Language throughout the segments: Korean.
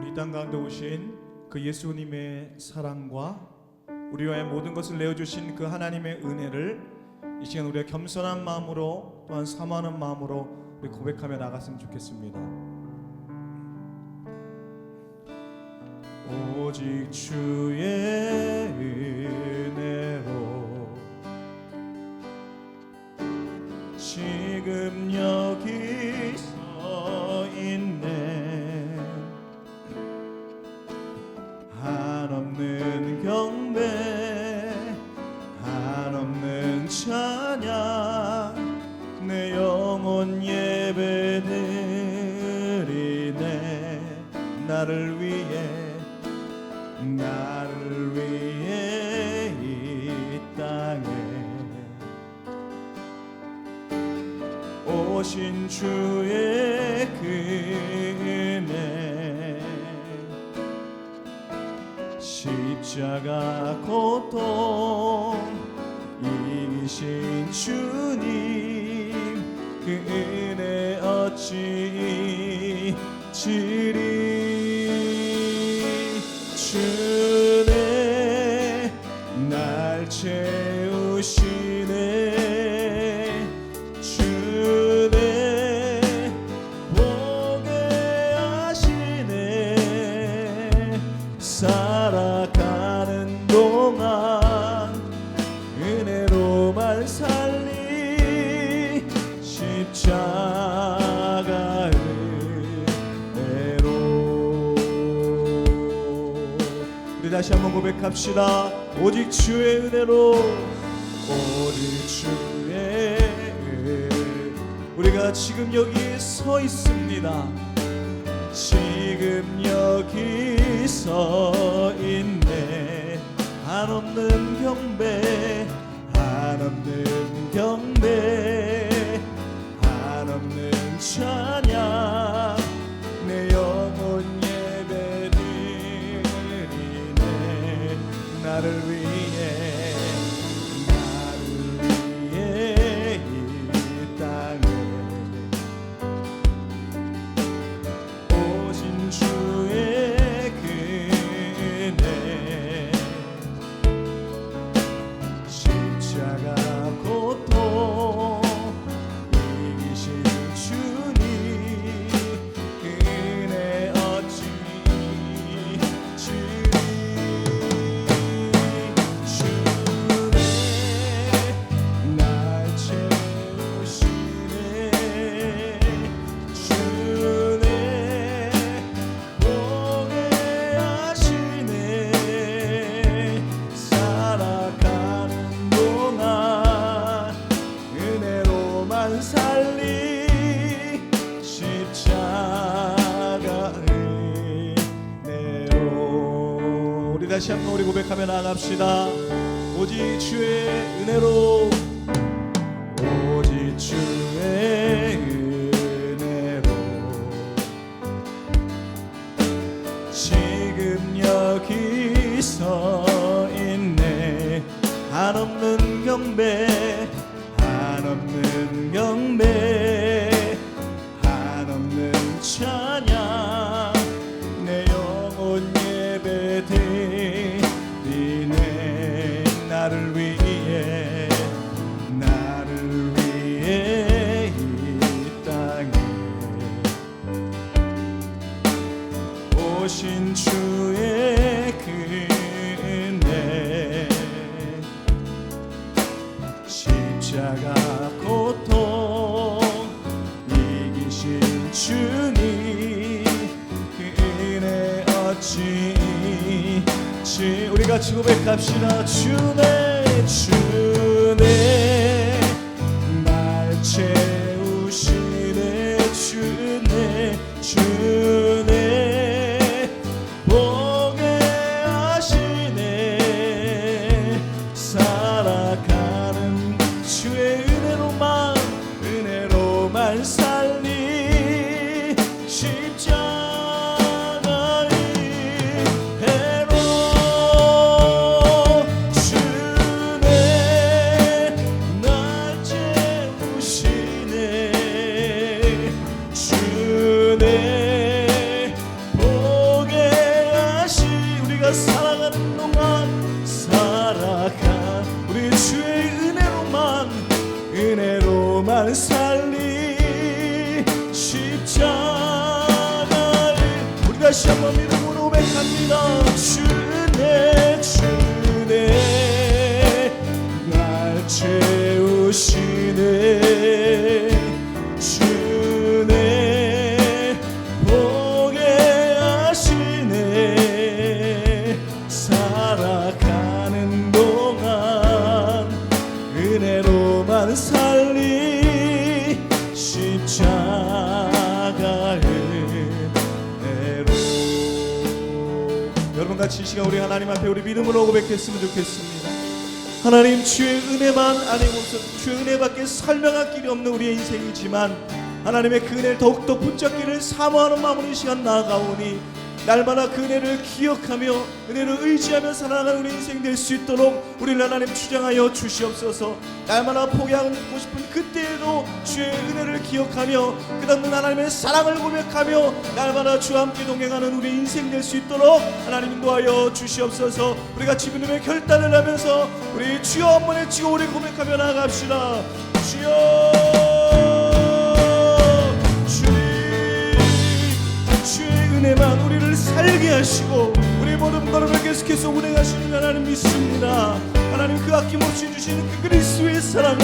우리 땅 가운데 오신 그 예수님의 사랑과 우리와의 모든 것을 내어주신 그 하나님의 은혜를 이 시간 우리가 겸손한 마음으로 또한 사모하는 마음으로 우리 고백하며 나갔으면 좋겠습니다. 오직 주의 은혜로 지금 여기 서 있네. 한없는 경배 한없는 찬양 내 영혼 예배드리네. 나를 위해 이 땅에 오신 주의 은혜 십자가 고통 이기신 주님 그 은혜 어찌 잊으리. 주네 날 채우시네. 주네 보게 하시네. 살아가는 동안 은혜로만 살리. 십자가 다시 한번 고백합시다. 오직 주의 은혜로. 오직 주의 은혜. 우리가 지금 여기 서 있습니다. 지금 여기 서 있네. 한없는 경배 한없는 경배 한없는 찬양 내 영혼 나를 위해 이 땅에 오신 주의 은혜 십자가 고통 이기신 주님 그 은혜 어찌 다시 한번 우리 고백하며 나갑시다. 오직 주의 은혜로. 오직 주의 은혜로 지금 여기 서 있네. 한없는 경배 한없는 경배 한없는 찬양 내 영혼 예배드리네. 나를 위해 이 땅에 오신 주의 은혜 십자가 고통 이기신 주님 그 은혜 어찌 우리 같이 고백합시다. 주네 날 채우시네. 주네 보게 하시네. 살아가는 주의 은혜로만 살리. 십자가 주네 보게 다시 한번 믿음으로 고백합니다. 주네 주네 날 채우시네 주네 보게 하시네 살아가는 동안 은혜로만 살리 십자가 은혜로. 여러분 같이 이 시간 우리 하나님 앞에 우리 믿음으로 고백했으면 좋겠습니다. 하나님 주의 은혜만 아니고서 주의 은혜밖에 설명할 길이 없는 우리의 인생이지만 하나님의 그 은혜를 더욱더 붙잡기를 사모하는 마음으로 이 시간 나아가오니 날마다 그 은혜를 기억하며 은혜를 의지하며 살아가는 우리 인생 될 수 있도록 우리를 하나님 주장하여 주시옵소서. 날마다 포기하고 싶은 그때에도 주의 은혜를 기억하며 끝없는 하나님의 사랑을 고백하며 날마다 주와 함께 동행하는 우리 인생 될 수 있도록 하나님 인도하여 주시옵소서. 우리 같이 믿음의 결단을 하면서 우리 주여 한번 외치고 우리 고백하며 나아갑시다. 주여 주의 은혜만 우리를 살게 하시고 우리 모든 걸음을 계속해서 운행하시는 하나님 믿습니다. 하나님 그 아낌없이 주시는 그 그리스도의 사랑을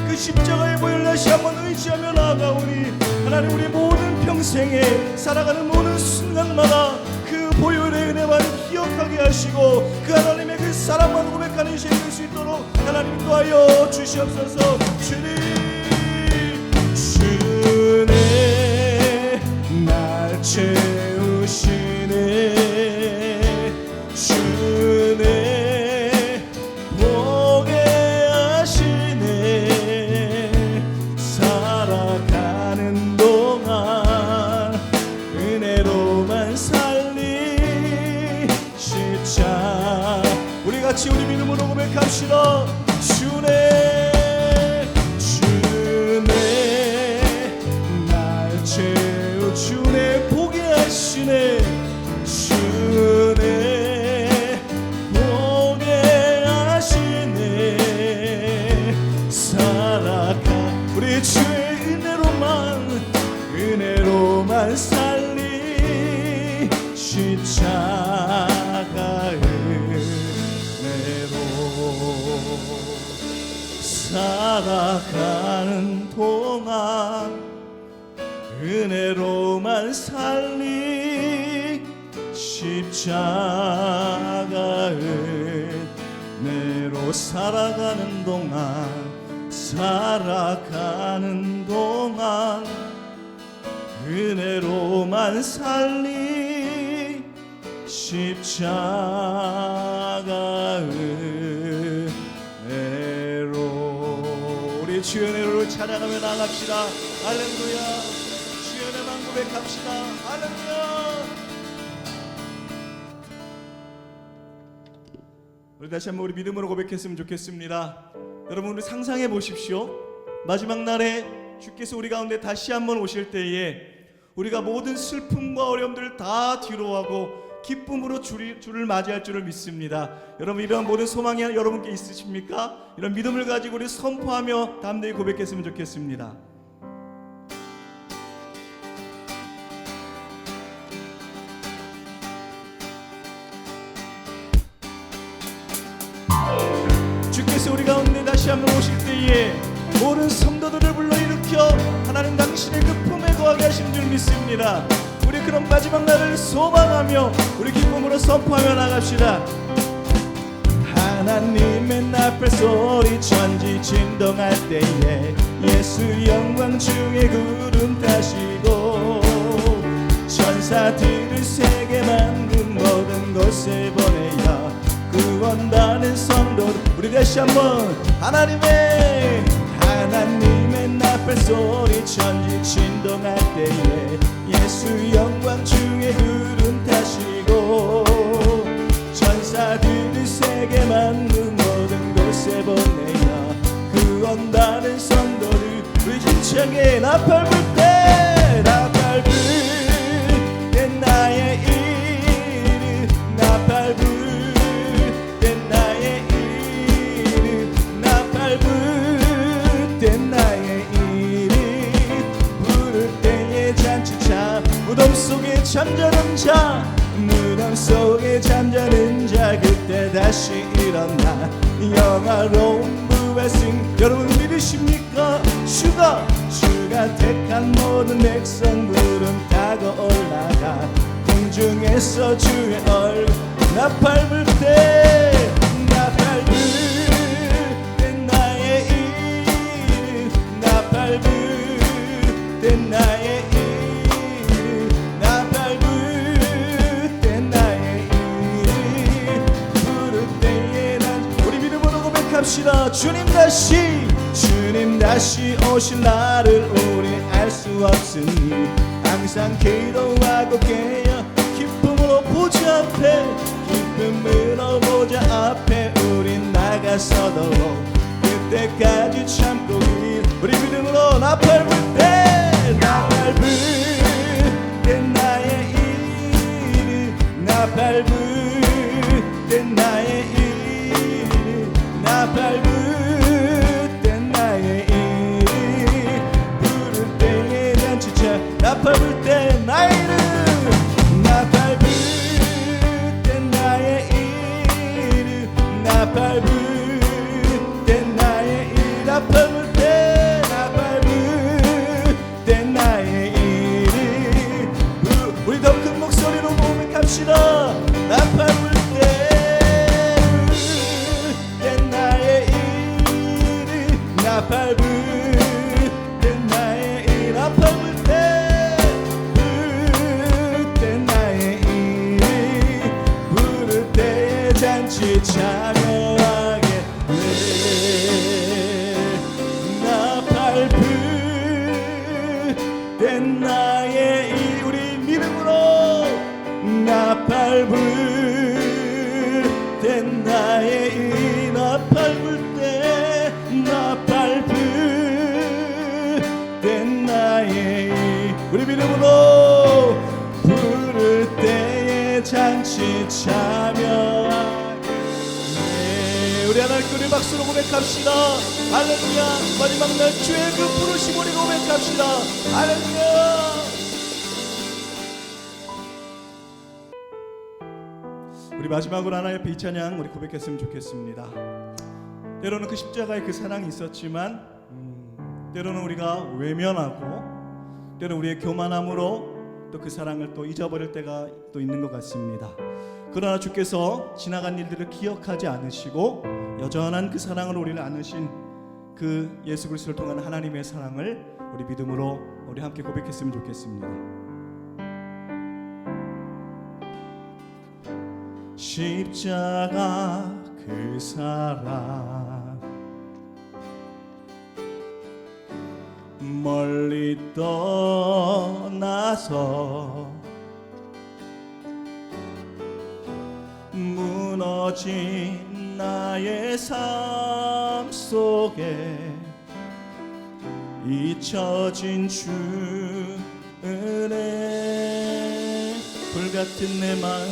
그 십자가의 보혈 다시 한번 의지하며 나아가오니 하나님 우리 모든 평생에 살아가는 모든 순간마다 그 보혈의 은혜만 기억하게 하시고 그 하나님의 그 사랑만 고백하는 인생 될 수 있도록 하나님 인도하여 주시옵소서. 주네 날 채우시네 주네 보게 하시네 살아가는 동안 은혜로만 살리 십자. 우리 같이 우리 믿음으로 고백합시다. 주네 주네 날 채우 주네 보게 하시네 주네 보게 하시네 살아가 우리 주의 은혜로만 살리 십자가 은혜로 살아가는 동안 은혜로만 살리 십자가 은혜로 살아가는 동안 은혜로만 살리 십자가 은혜로. 우리 주의 은혜를 찬양하며 나갑시다. 할렐루야. 주의 은혜만 고백합시다. 할렐루야. 우리 다시 한번 우리 믿음으로 고백했으면 좋겠습니다. 여러분 우리 상상해 보십시오. 마지막 날에 주께서 우리 가운데 다시 한번 오실 때에 우리가 모든 슬픔과 어려움들을 다 뒤로하고 기쁨으로 주를 맞이할 줄을 믿습니다. 여러분 이러한 모든 소망이 여러분께 있으십니까? 이런 믿음을 가지고 우리 선포하며 담대히 고백했으면 좋겠습니다. 주께서 우리 가운데 다시 한번 오실 때에 모든 성도들을 불러일으켜 하나님 당신의 그 품에 거하게 하신 줄 믿습니다. 우리 그런 마지막 날을 소망하며 우리 기쁨으로 선포하며 나갑시다. 하나님의 나팔 소리 천지 진동할 때에 예수 영광 중에 구름 타시고 천사들을 세계 만든 모든 곳에 보내야 구원받는 성도들. 우리 다시 한번 하나님의 나팔 소리 천지 진동할 때에 예수 영광 중에 구름 타시고 천사들이 세계 만든 모든 곳에 보내야 구원받는 성도들. 우리 힘차게 나팔 불 때 나팔 불 때 나의 이름 나팔 불 때 나의 이름 나팔 불 때 나의 이름 부를 때에 잔치차 무덤 속에 잠자는 자, 무덤 속에 잠자는 자, 그때 다시 일어나 영화로운 부활승. 여러분 믿으십니까? 주가 택한 모든 백성 구름 타고 올라가 공중에서 주의 얼굴 나 밟을 때 나의 이름, 나 밟을 때 나의 이름, 나 밟을 때 나의 이름 부를 때에 난 우리 믿음으로 고백합시다. 주님 다시 오실 날을 우리 알 수 없으니 항상 기도하고 깨어 기쁨으로 보좌 앞에 우린 나가서도록 그때까지 참고 우리 믿음으로 나 밟을 때 나의 이름, 나 밟을 때 나의 이름, 나 밟을 때 나의 이름 부를 때에 난 진짜 나 밟을 때 나의 이름, 나 밟을 때 나의 이름, 나 밟을 때 나의 이름, 나 밟을 때 나의 이름 우리 더 큰 목소리로 고백합시다. 나 밟을 때 나의 이름, 나 밟을 때 나의 이름, 나 밟을 때 나의 이름 부를 때에 잔치 참여하게 나 밟을 때 나의 이름 우리 믿음으로 나 밟을 때 나의 이름, 나 밟을 때 나의 이름 우리 믿음으로 부를 때에 잔치 참여하게 우리 하나님 우리 박수로 고백합시다. 할렐루야. 마지막 날 주의 그 부르심 우리 고백합시다. 할렐루야. 우리 마지막으로 하나님 앞에 이 찬양 우리 고백했으면 좋겠습니다. 때로는 그 십자가에 그 사랑이 있었지만 때로는 우리가 외면하고 때로는 우리의 교만함으로 또 그 사랑을 또 잊어버릴 때가 또 있는 것 같습니다. 그러나 주께서 지나간 일들을 기억하지 않으시고 여전한 그 사랑을 우리를 안으신 그 예수 그리스도를 통한 하나님의 사랑을 우리 믿음으로 우리 함께 고백했으면 좋겠습니다. 십자가 그 사랑 멀리 떠나서 무너진 나의 삶 속에 잊혀진 주 은혜 불같은 내 마음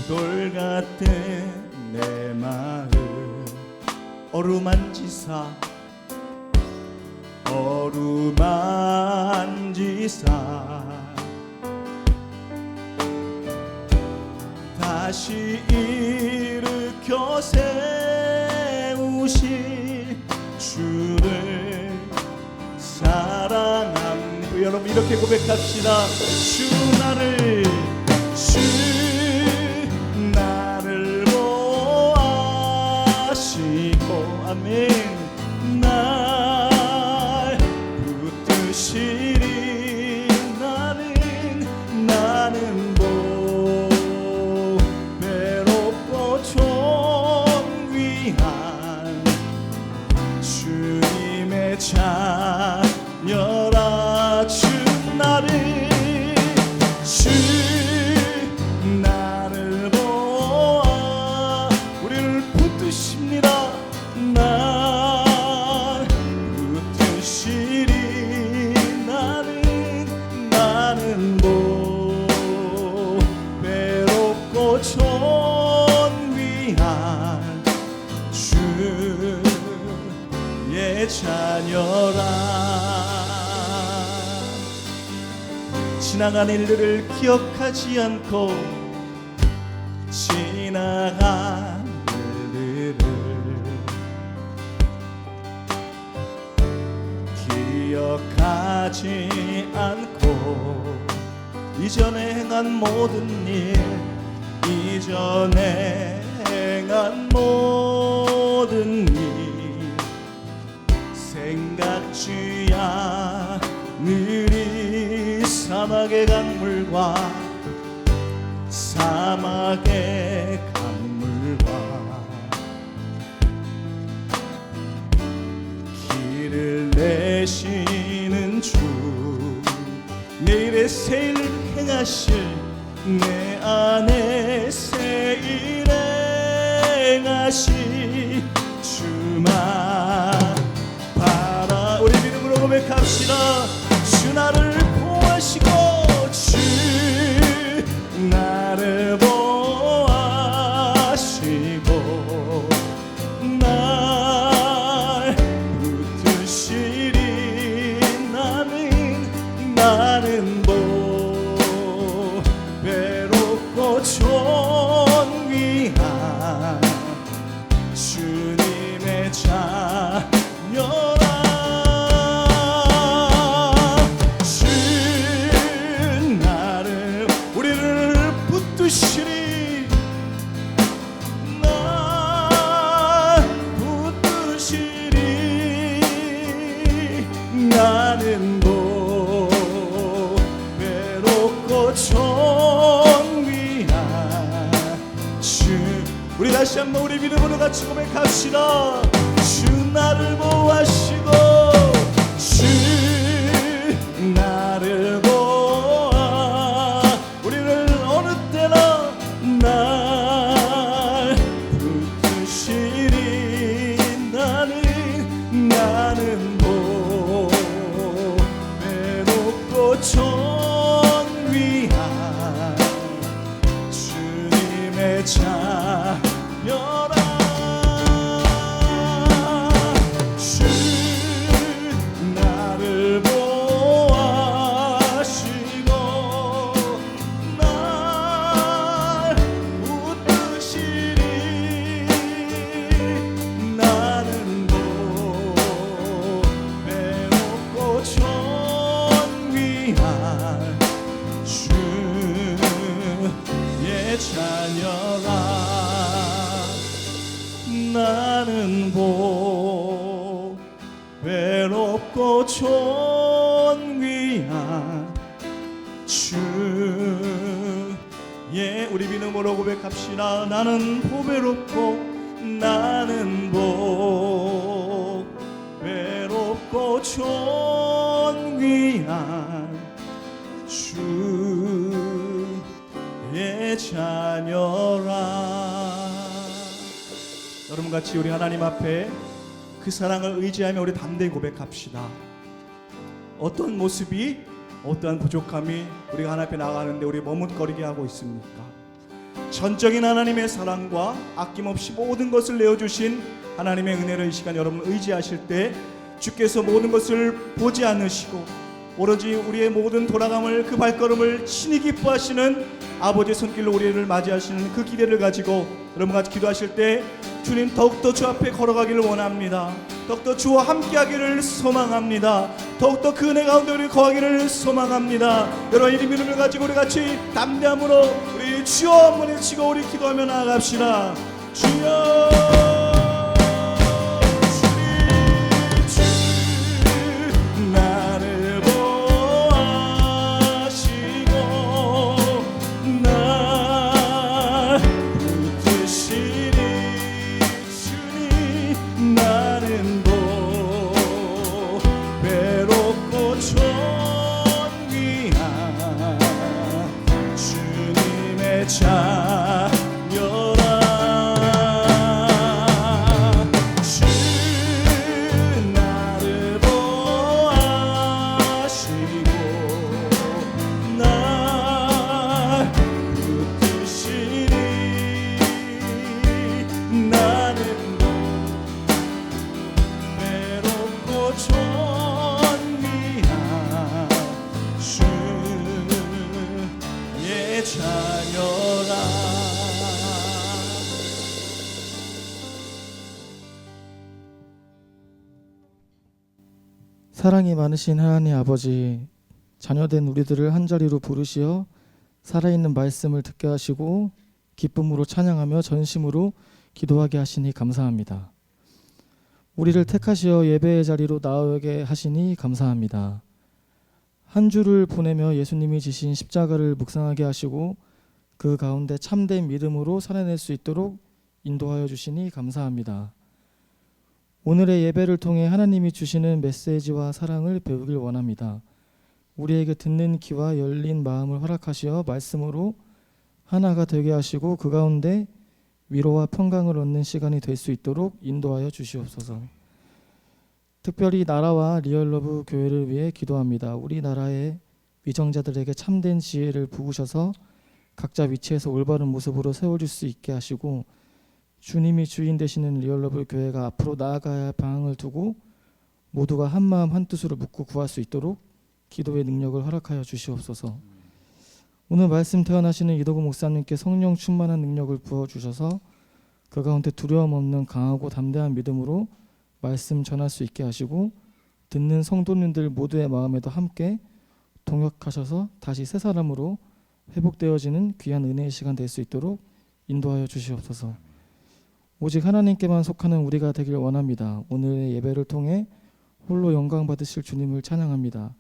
돌같은 내 마음 어루만지사 다시 일으켜 세우실 주를 사랑합니다. 여러분 이렇게 고백합시다. 주 나를 보아시고 아멘 날 붙드시리 나는 배롭고 존귀한 주님의 자녀라 주 나를 보아 우리를 붙드십니다. 날 붙드시리 나는 배롭고 존귀한 주의 자녀라 지나간 일들을 기억하지 않고 지나간 일들을 기억하지 않고 이전에 행한 모든 일, 이전에 행한 모든 일 생각지 않으리. 사막의 강물과 사막의 강물과 길을 내시는 주, 내일의 새 일을 행하실 내 안에 새 일 행하실 주만 바라. 우리 믿음으로 고백합시다. 주 나를 보호하시고 주 나를 보호하시고 날 붙드시리. 나는 외롭고 존귀한 주님의 자녀라. 주 나를 우리를 붙드시리. 날 붙드시리. 나는 외롭고 존귀한 주. 우리 다시 한번 우리 믿음으로 같이 고백합시다. 주 나를 보호하시고 주 나를 보호하. 우리를 어느 때나 날 붙드시리. 나는 외롭고 존귀한 주님의 자녀라. 주 나를 보호하시고 날 붙드시리. 나는 외롭고 존귀한 주의 자녀라. 나는 외롭고 존귀한 주의. 우리 믿음으로 고백합시다. 나는 외롭고 존귀한 주의 자녀라. 여러분 같이 우리 하나님 앞에 그 사랑을 의지하며 우리 담대히 고백합시다. 어떤 모습이, 어떠한 부족함이 우리가 하나님 앞에 나가는데 우리 머뭇거리게 하고 있습니까? 전적인 하나님의 사랑과 아낌없이 모든 것을 내어주신 하나님의 은혜를 이 시간 여러분 의지하실 때 주께서 모든 것을 보지 않으시고 오로지 우리의 모든 돌아감을, 그 발걸음을 친히 기뻐하시는 아버지의 손길로 우리를 맞이하시는 그 기대를 가지고 여러분 같이 기도하실 때 주님 더욱더 주 앞에 걸어가기를 원합니다. 더욱더 주와 함께하기를 소망합니다. 더욱더 그 은혜 가운데 우리 거하기를 소망합니다. 여러분 이 믿음을 가지고 우리 같이 담대함으로 우리 주여 한번 외치고 우리 기도하며 나아갑시다. 주여 존귀한 주 자녀라. 사랑이 많으신 하나님 아버지, 자녀된 우리들을 한자리로 부르시어 살아있는 말씀을 듣게 하시고 기쁨으로 찬양하며 전심으로 기도하게 하시니 감사합니다. 우리를 택하시어 예배의 자리로 나오게 하시니 감사합니다. 한 주를 보내며 예수님이 지신 십자가를 묵상하게 하시고 그 가운데 참된 믿음으로 살아낼 수 있도록 인도하여 주시니 감사합니다. 오늘의 예배를 통해 하나님이 주시는 메시지와 사랑을 배우길 원합니다. 우리에게 듣는 귀와 열린 마음을 허락하시어 말씀으로 하나가 되게 하시고 그 가운데 위로와 평강을 얻는 시간이 될 수 있도록 인도하여 주시옵소서. 특별히 나라와 리얼러브 교회를 위해 기도합니다. 우리나라의 위정자들에게 참된 지혜를 부으셔서 각자 위치에서 올바른 모습으로 세워줄 수 있게 하시고 주님이 주인 되시는 리얼러브 교회가 앞으로 나아가야 할 방향을 두고 모두가 한마음 한뜻으로 묻고 구할 수 있도록 기도의 능력을 허락하여 주시옵소서. 오늘 말씀 태어나시는 이도구 목사님께 성령 충만한 능력을 부어주셔서 그 가운데 두려움 없는 강하고 담대한 믿음으로 말씀 전할 수 있게 하시고 듣는 성도님들 모두의 마음에도 함께 동역하셔서 다시 새 사람으로 회복되어지는 귀한 은혜의 시간 될 수 있도록 인도하여 주시옵소서. 오직 하나님께만 속하는 우리가 되길 원합니다. 오늘의 예배를 통해 홀로 영광 받으실 주님을 찬양합니다.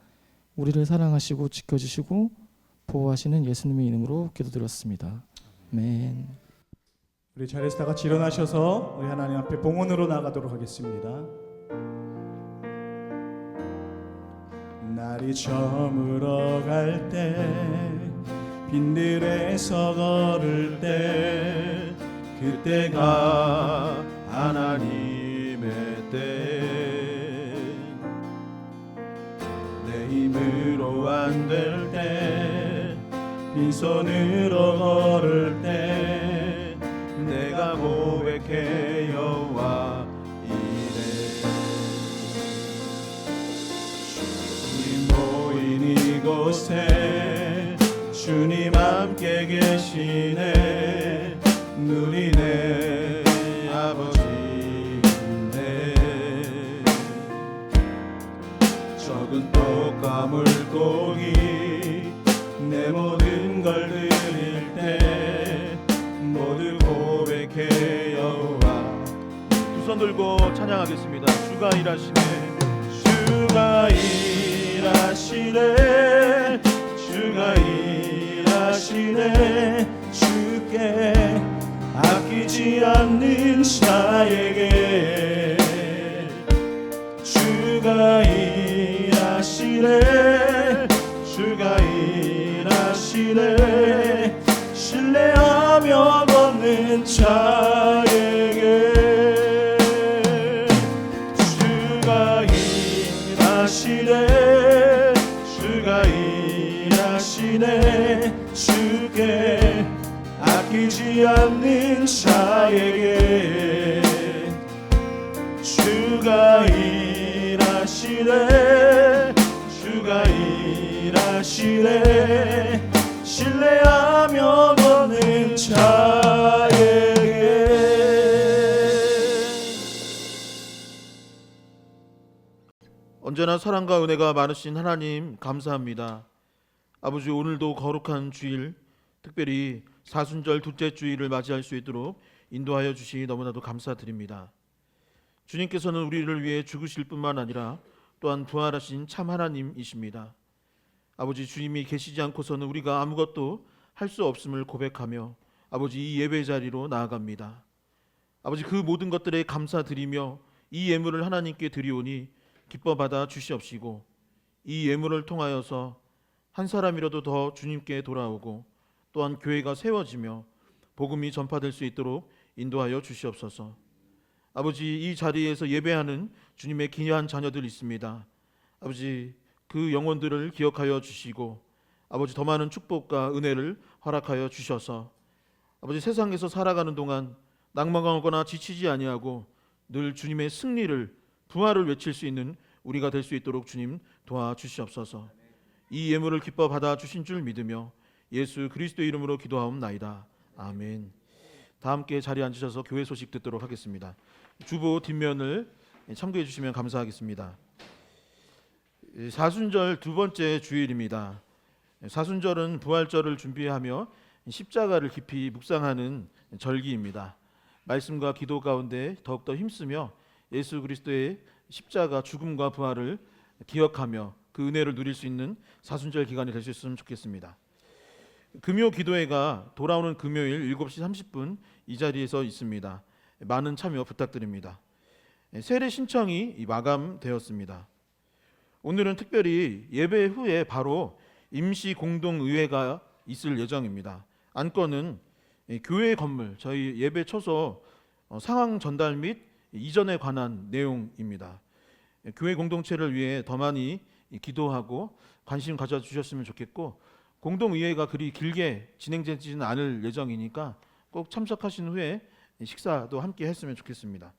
우리를 사랑하시고 지켜주시고 보호하시는 예수님의 이름으로 기도드렸습니다. 아멘. 우리 자리에서 다 같이 일어나셔서 우리 하나님 앞에 봉헌으로 나가도록 하겠습니다. 날이 저물어 갈 때 빈들에서 걸을 때 그때가 하나님의 때 내 힘으로 안 될 때 빈손으로 걸을 때 내가 고백해 여호와 이래 주님 모인 이곳에 주님 함께 계시네 누리네 아버지네 적은 떡과 물고기 내 모든 걸 드릴 때 모두 고백해 여호와 두 손 들고 찬양하겠습니다. 주가 일하시네 주가 일하시네 주가 일하시네 주께 아끼지 않는 자에게 주가 일하시네 주가 일하시네 신뢰하며 걷는 자에게 주가 일하시네 주가 일하시네 주께 아끼지 않는 자에게 주가 일하시네 주가 일하시네 신뢰하며 걷는 자에게 언제나 사랑과 은혜가 많으신 하나님 감사합니다. 아버지 오늘도 거룩한 주일 특별히 사순절 둘째 주일을 맞이할 수 있도록 인도하여 주시니 너무나도 감사드립니다. 주님께서는 우리를 위해 죽으실 뿐만 아니라 또한 부활하신 참 하나님이십니다. 아버지 주님이 계시지 않고서는 우리가 아무것도 할 수 없음을 고백하며 아버지 이 예배 자리로 나아갑니다. 아버지 그 모든 것들에 감사드리며 이 예물을 하나님께 드리오니 기뻐 받아 주시옵시고 이 예물을 통하여서 한 사람이라도 더 주님께 돌아오고 또한 교회가 세워지며 복음이 전파될 수 있도록 인도하여 주시옵소서. 아버지 이 자리에서 예배하는 주님의 귀한 자녀들 있습니다. 아버지 그 영혼들을 기억하여 주시고 아버지 더 많은 축복과 은혜를 허락하여 주셔서 아버지 세상에서 살아가는 동안 낭망하거나 지치지 아니하고 늘 주님의 승리를 부활을 외칠 수 있는 우리가 될 수 있도록 주님 도와주시옵소서. 이 예물을 기뻐 받아 주신 줄 믿으며 예수 그리스도의 이름으로 기도하옵나이다. 아멘. 다 함께 자리에 앉으셔서 교회 소식 듣도록 하겠습니다. 주보 뒷면을 참고해 주시면 감사하겠습니다. 사순절 두 번째 주일입니다. 사순절은 부활절을 준비하며 십자가를 깊이 묵상하는 절기입니다. 말씀과 기도 가운데 더욱더 힘쓰며 예수 그리스도의 십자가 죽음과 부활을 기억하며 그 은혜를 누릴 수 있는 사순절 기간이 될 수 있으면 좋겠습니다. 금요 기도회가 돌아오는 금요일 7시 30분 이 자리에서 있습니다. 많은 참여 부탁드립니다. 세례 신청이 마감되었습니다. 오늘은 특별히 예배 후에 바로 임시 공동의회가 있을 예정입니다. 안건은 교회 건물, 저희 예배 처소 상황 전달 및 이전에 관한 내용입니다. 교회 공동체를 위해 더 많이 기도하고 관심 가져주셨으면 좋겠고, 공동의회가 그리 길게 진행되지는 않을 예정이니까 꼭 참석하신 후에 식사도 함께 했으면 좋겠습니다.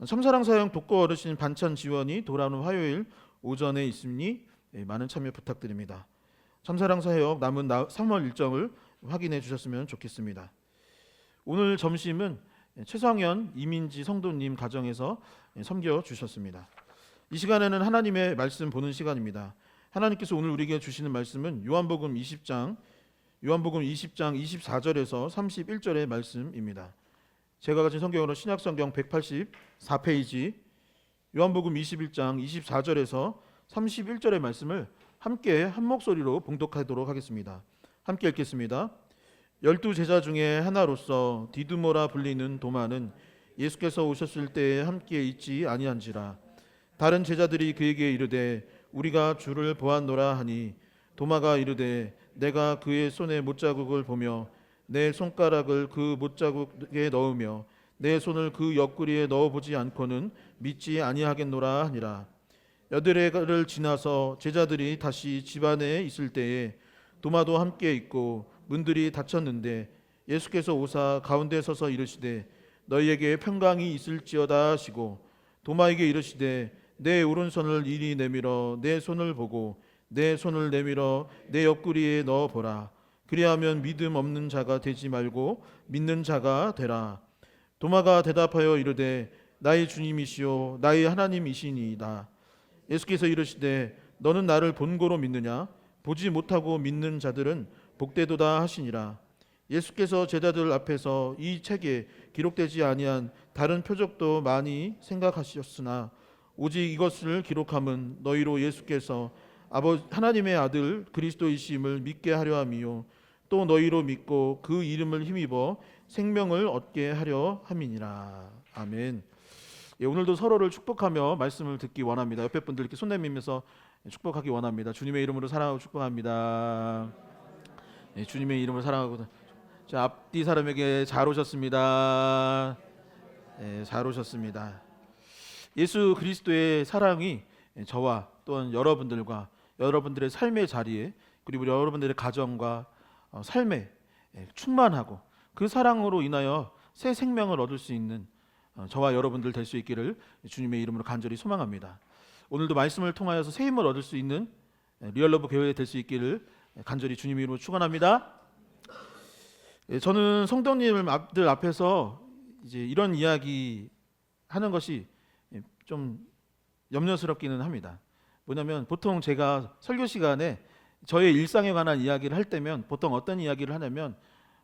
참사랑사역 독거 어르신 반찬 지원이 돌아오는 화요일 오전에 있으니 많은 참여 부탁드립니다. 참사랑사역 남은 3월 일정을 확인해 주셨으면 좋겠습니다. 오늘 점심은 최성현 이민지 성도님 가정에서 섬겨 주셨습니다. 이 시간에는 하나님의 말씀 보는 시간입니다. 하나님께서 오늘 우리에게 주시는 말씀은 요한복음 20장 24절에서 31절의 말씀입니다. 제가 가진 성경으로 신약성경 184페이지 요한복음 21장 24절에서 31절의 말씀을 함께 한 목소리로 봉독하도록 하겠습니다. 함께 읽겠습니다. 12제자 중에 하나로서 디두모라 불리는 도마는 예수께서 오셨을 때에 함께 있지 아니한지라. 다른 제자들이 그에게 이르되 우리가 주를 보았노라 하니 도마가 이르되 내가 그의 손에 못자국을 보며 내 손가락을 그 못자국에 넣으며 내 손을 그 옆구리에 넣어보지 않고는 믿지 아니하겠노라 하니라. 여드레를 지나서 제자들이 다시 집안에 있을 때에 도마도 함께 있고 문들이 닫혔는데 예수께서 오사 가운데 서서 이르시되 너희에게 평강이 있을지어다 하시고 도마에게 이르시되 내 오른손을 이리 내밀어 내 손을 보고 내 손을 내밀어 내 옆구리에 넣어보라. 그리하면 믿음 없는 자가 되지 말고 믿는 자가 되라. 도마가 대답하여 이르되 나의 주님이시오 나의 하나님이시니이다. 예수께서 이르시되 너는 나를 본고로 믿느냐? 보지 못하고 믿는 자들은 복되도다 하시니라. 예수께서 제자들 앞에서 이 책에 기록되지 아니한 다른 표적도 많이 생각하셨으나 오직 이것을 기록함은 너희로 예수께서 하나님의 아들 그리스도이심을 믿게 하려 함이요 또 너희로 믿고 그 이름을 힘입어 생명을 얻게 하려 함이니라. 아멘. 오늘도 서로를 축복하며 말씀을 듣기 원합니다. 옆에 분들 이렇게 손 내밀면서 축복하기 원합니다. 주님의 이름으로 사랑하고 축복합니다. 주님의 이름으로 사랑하고. 자, 앞뒤 사람에게 잘 오셨습니다. 잘 오셨습니다. 예수 그리스도의 사랑이 저와 또한 여러분들과 여러분들의 삶의 자리에 그리고 여러분들의 가정과 삶에 충만하고 그 사랑으로 인하여 새 생명을 얻을 수 있는 저와 여러분들 될 수 있기를 주님의 이름으로 간절히 소망합니다. 오늘도 말씀을 통하여서 새 힘을 얻을 수 있는 리얼러브 교회 될 수 있기를 간절히 주님의 이름으로 축원합니다. 저는 성도님들 앞에서 이제 이런 이야기 하는 것이 좀 염려스럽기는 합니다. 뭐냐면 보통 제가 설교 시간에 저의 일상에 관한 이야기를 할 때면 보통 어떤 이야기를 하냐면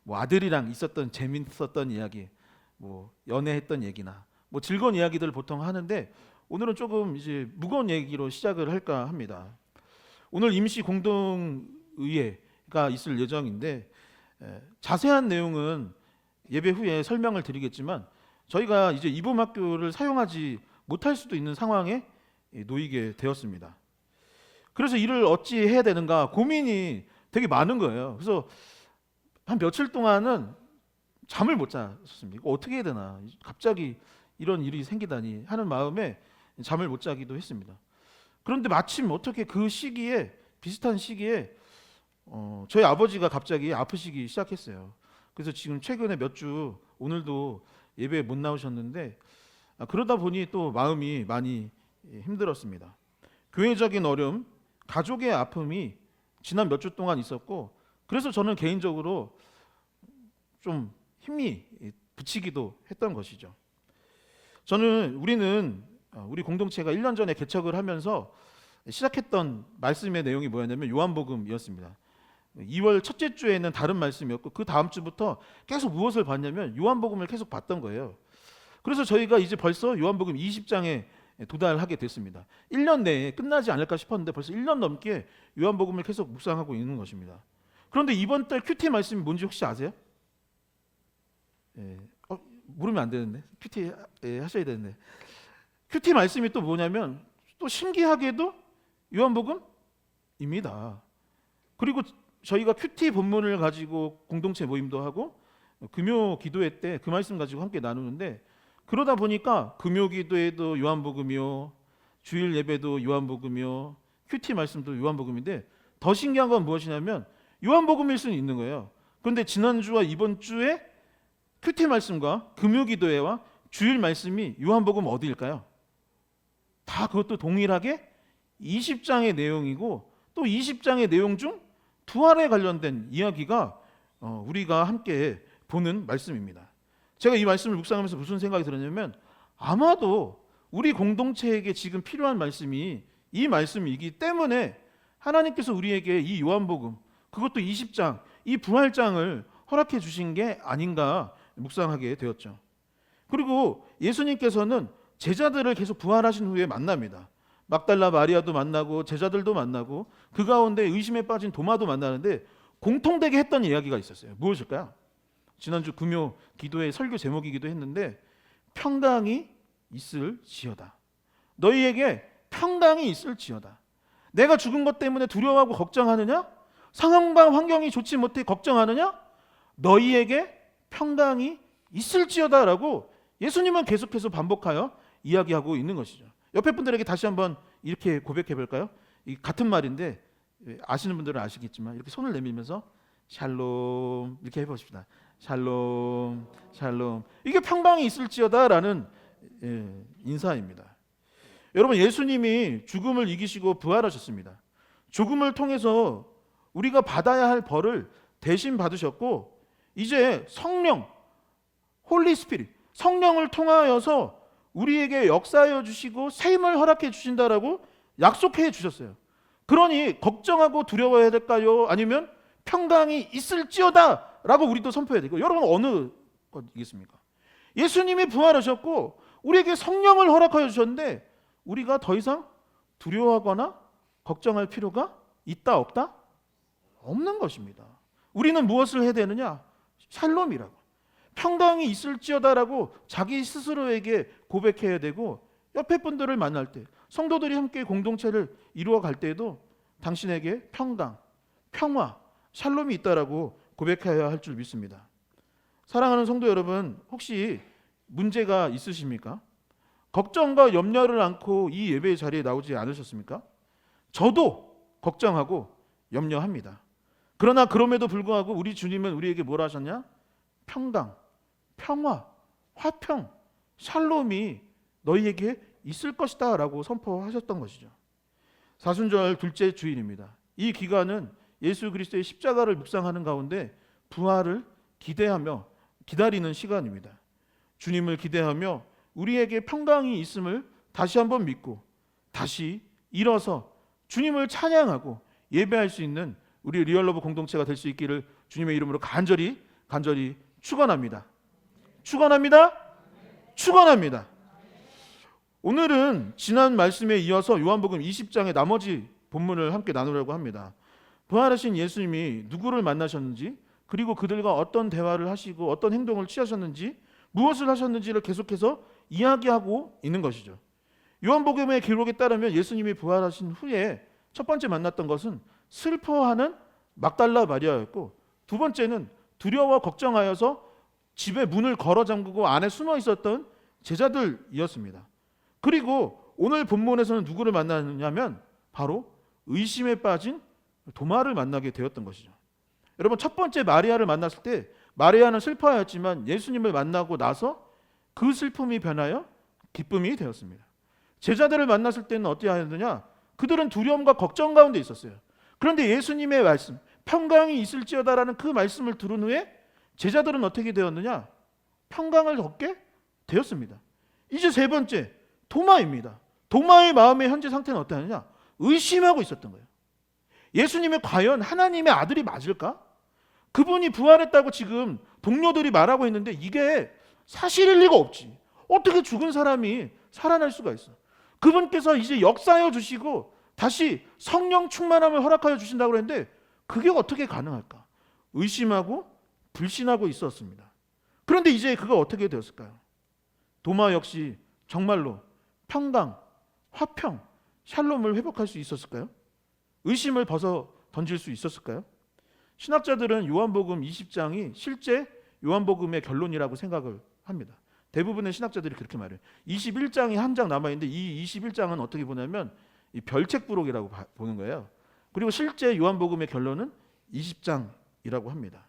뭐 아들이랑 있었던 재밌었던 이야기, 뭐 연애했던 얘기나 뭐 즐거운 이야기들을 보통 하는데 오늘은 조금 이제 무거운 얘기로 시작을 할까 합니다. 오늘 임시 공동의회가 있을 예정인데 자세한 내용은 예배 후에 설명을 드리겠지만 저희가 이제 이범학교를 사용하지 못할 수도 있는 상황에 놓이게 되었습니다. 그래서 이를 어찌 해야 되는가 고민이 되게 많은 거예요. 그래서 한 며칠 동안은 잠을 못 잤습니다. 이거 어떻게 해야 되나, 갑자기 이런 일이 생기다니 하는 마음에 잠을 못 자기도 했습니다. 그런데 마침 어떻게 그 시기에 비슷한 시기에 저희 아버지가 갑자기 아프시기 시작했어요. 그래서 지금 최근에 몇 주 오늘도 예배에 못 나오셨는데 그러다 보니 또 마음이 많이 힘들었습니다. 교회적인 어려움, 가족의 아픔이 지난 몇 주 동안 있었고 그래서 저는 개인적으로 좀 힘이 붙이기도 했던 것이죠. 우리는 우리 공동체가 1년 전에 개척을 하면서 시작했던 말씀의 내용이 뭐였냐면 요한복음이었습니다. 2월 첫째 주에는 다른 말씀이었고 그 다음 주부터 계속 무엇을 봤냐면 요한복음을 계속 봤던 거예요. 그래서 저희가 이제 벌써 요한복음 20장에 도달하게 됐습니다. 1년 내에 끝나지 않을까 싶었는데 벌써 1년 넘게 요한복음을 계속 묵상하고 있는 것입니다. 그런데 이번 달 큐티 말씀이 뭔지 혹시 아세요? 물으면 안 되는데 큐티 하셔야 되는데 큐티 말씀이 또 뭐냐면 또 신기하게도 요한복음입니다. 그리고 저희가 큐티 본문을 가지고 공동체 모임도 하고 금요 기도회 때 그 말씀 가지고 함께 나누는데 그러다 보니까 금요 기도회도 요한복음이요, 주일 예배도 요한복음이요, 큐티 말씀도 요한복음인데 더 신기한 건 무엇이냐면 요한복음일 수는 있는 거예요. 그런데 지난주와 이번 주에 큐티 말씀과 금요 기도회와 주일 말씀이 요한복음 어디일까요? 다 그것도 동일하게 20장의 내용이고 또 20장의 내용 중 부활에 관련된 이야기가 우리가 함께 보는 말씀입니다. 제가 이 말씀을 묵상하면서 무슨 생각이 들었냐면 아마도 우리 공동체에게 지금 필요한 말씀이 이 말씀이기 때문에 하나님께서 우리에게 이 요한복음 그것도 20장 이 부활장을 허락해 주신 게 아닌가 묵상하게 되었죠. 그리고 예수님께서는 제자들을 계속 부활하신 후에 만납니다. 막달라 마리아도 만나고 제자들도 만나고 그 가운데 의심에 빠진 도마도 만나는데 공통되게 했던 이야기가 있었어요. 무엇일까요? 지난주 금요 기도의 설교 제목이기도 했는데 평강이 있을지어다. 너희에게 평강이 있을지어다. 내가 죽은 것 때문에 두려워하고 걱정하느냐? 상황과 환경이 좋지 못해 걱정하느냐? 너희에게 평강이 있을지어다라고 예수님은 계속해서 반복하여 이야기하고 있는 것이죠. 옆에 분들에게 다시 한번 이렇게 고백해 볼까요? 이 같은 말인데 아시는 분들은 아시겠지만 이렇게 손을 내밀면서 샬롬 이렇게 해보십시다. 샬롬 샬롬. 이게 평강이 있을지어다라는 인사입니다. 여러분 예수님이 죽음을 이기시고 부활하셨습니다. 죽음을 통해서 우리가 받아야 할 벌을 대신 받으셨고 이제 성령 홀리 스피릿 성령을 통하여서 우리에게 역사하여 주시고 샘을 허락해 주신다라고 약속해 주셨어요. 그러니 걱정하고 두려워해야 될까요? 아니면 평강이 있을지어다라고 우리도 선포해야 되고 여러분 어느 것이겠습니까? 예수님이 부활하셨고 우리에게 성령을 허락하여 주셨는데 우리가 더 이상 두려워하거나 걱정할 필요가 있다 없다? 없는 것입니다. 우리는 무엇을 해야 되느냐? 샬롬이라고 평강이 있을지어다라고 자기 스스로에게 고백해야 되고 옆에 분들을 만날 때 성도들이 함께 공동체를 이루어 갈 때에도 당신에게 평강, 평화, 샬롬이 있다라고 고백해야 할 줄 믿습니다. 사랑하는 성도 여러분, 혹시 문제가 있으십니까? 걱정과 염려를 안고 이 예배의 자리에 나오지 않으셨습니까? 저도 걱정하고 염려합니다. 그러나 그럼에도 불구하고 우리 주님은 우리에게 뭐라 하셨냐? 평강, 평화, 화평, 샬롬이 너희에게 있을 것이다 라고 선포하셨던 것이죠. 사순절 둘째 주일입니다. 이 기간은 예수 그리스도의 십자가를 묵상하는 가운데 부활을 기대하며 기다리는 시간입니다. 주님을 기대하며 우리에게 평강이 있음을 다시 한번 믿고 다시 일어서 주님을 찬양하고 예배할 수 있는 우리 리얼러브 공동체가 될 수 있기를 주님의 이름으로 간절히 축원합니다. 축원합니다. 오늘은 지난 말씀에 이어서 요한복음 20장의 나머지 본문을 함께 나누려고 합니다. 부활하신 예수님이 누구를 만나셨는지 그리고 그들과 어떤 대화를 하시고 어떤 행동을 취하셨는지 무엇을 하셨는지를 계속해서 이야기하고 있는 것이죠. 요한복음의 기록에 따르면 예수님이 부활하신 후에 첫 번째 만났던 것은 슬퍼하는 막달라 마리아였고 두 번째는 두려워 걱정하여서 집에 문을 걸어 잠그고 안에 숨어 있었던 제자들이었습니다. 그리고 오늘 본문에서는 누구를 만나느냐면 바로 의심에 빠진 도마를 만나게 되었던 것이죠. 여러분 첫 번째 마리아를 만났을 때 마리아는 슬퍼하였지만 예수님을 만나고 나서 그 슬픔이 변하여 기쁨이 되었습니다. 제자들을 만났을 때는 어떻게 하였느냐? 그들은 두려움과 걱정 가운데 있었어요. 그런데 예수님의 말씀, 평강이 있을지어다라는 그 말씀을 들은 후에 제자들은 어떻게 되었느냐? 평강을 얻게 되었습니다. 이제 세 번째, 도마입니다. 도마의 마음의 현재 상태는 어떠느냐? 의심하고 있었던 거예요. 예수님이 과연 하나님의 아들이 맞을까? 그분이 부활했다고 지금 동료들이 말하고 있는데 이게 사실일 리가 없지. 어떻게 죽은 사람이 살아날 수가 있어? 그분께서 이제 역사하여 주시고 다시 성령 충만함을 허락하여 주신다고 했는데 그게 어떻게 가능할까? 의심하고 불신하고 있었습니다. 그런데 이제 그가 어떻게 되었을까요? 도마 역시 정말로 평강, 화평, 샬롬을 회복할 수 있었을까요? 의심을 벗어 던질 수 있었을까요? 신학자들은 요한복음 20장이 실제 요한복음의 결론이라고 생각을 합니다. 대부분의 신학자들이 그렇게 말해요. 21장이 한 장 남아있는데 이 21장은 어떻게 보냐면 이 별책부록이라고 보는 거예요. 그리고 실제 요한복음의 결론은 20장이라고 합니다.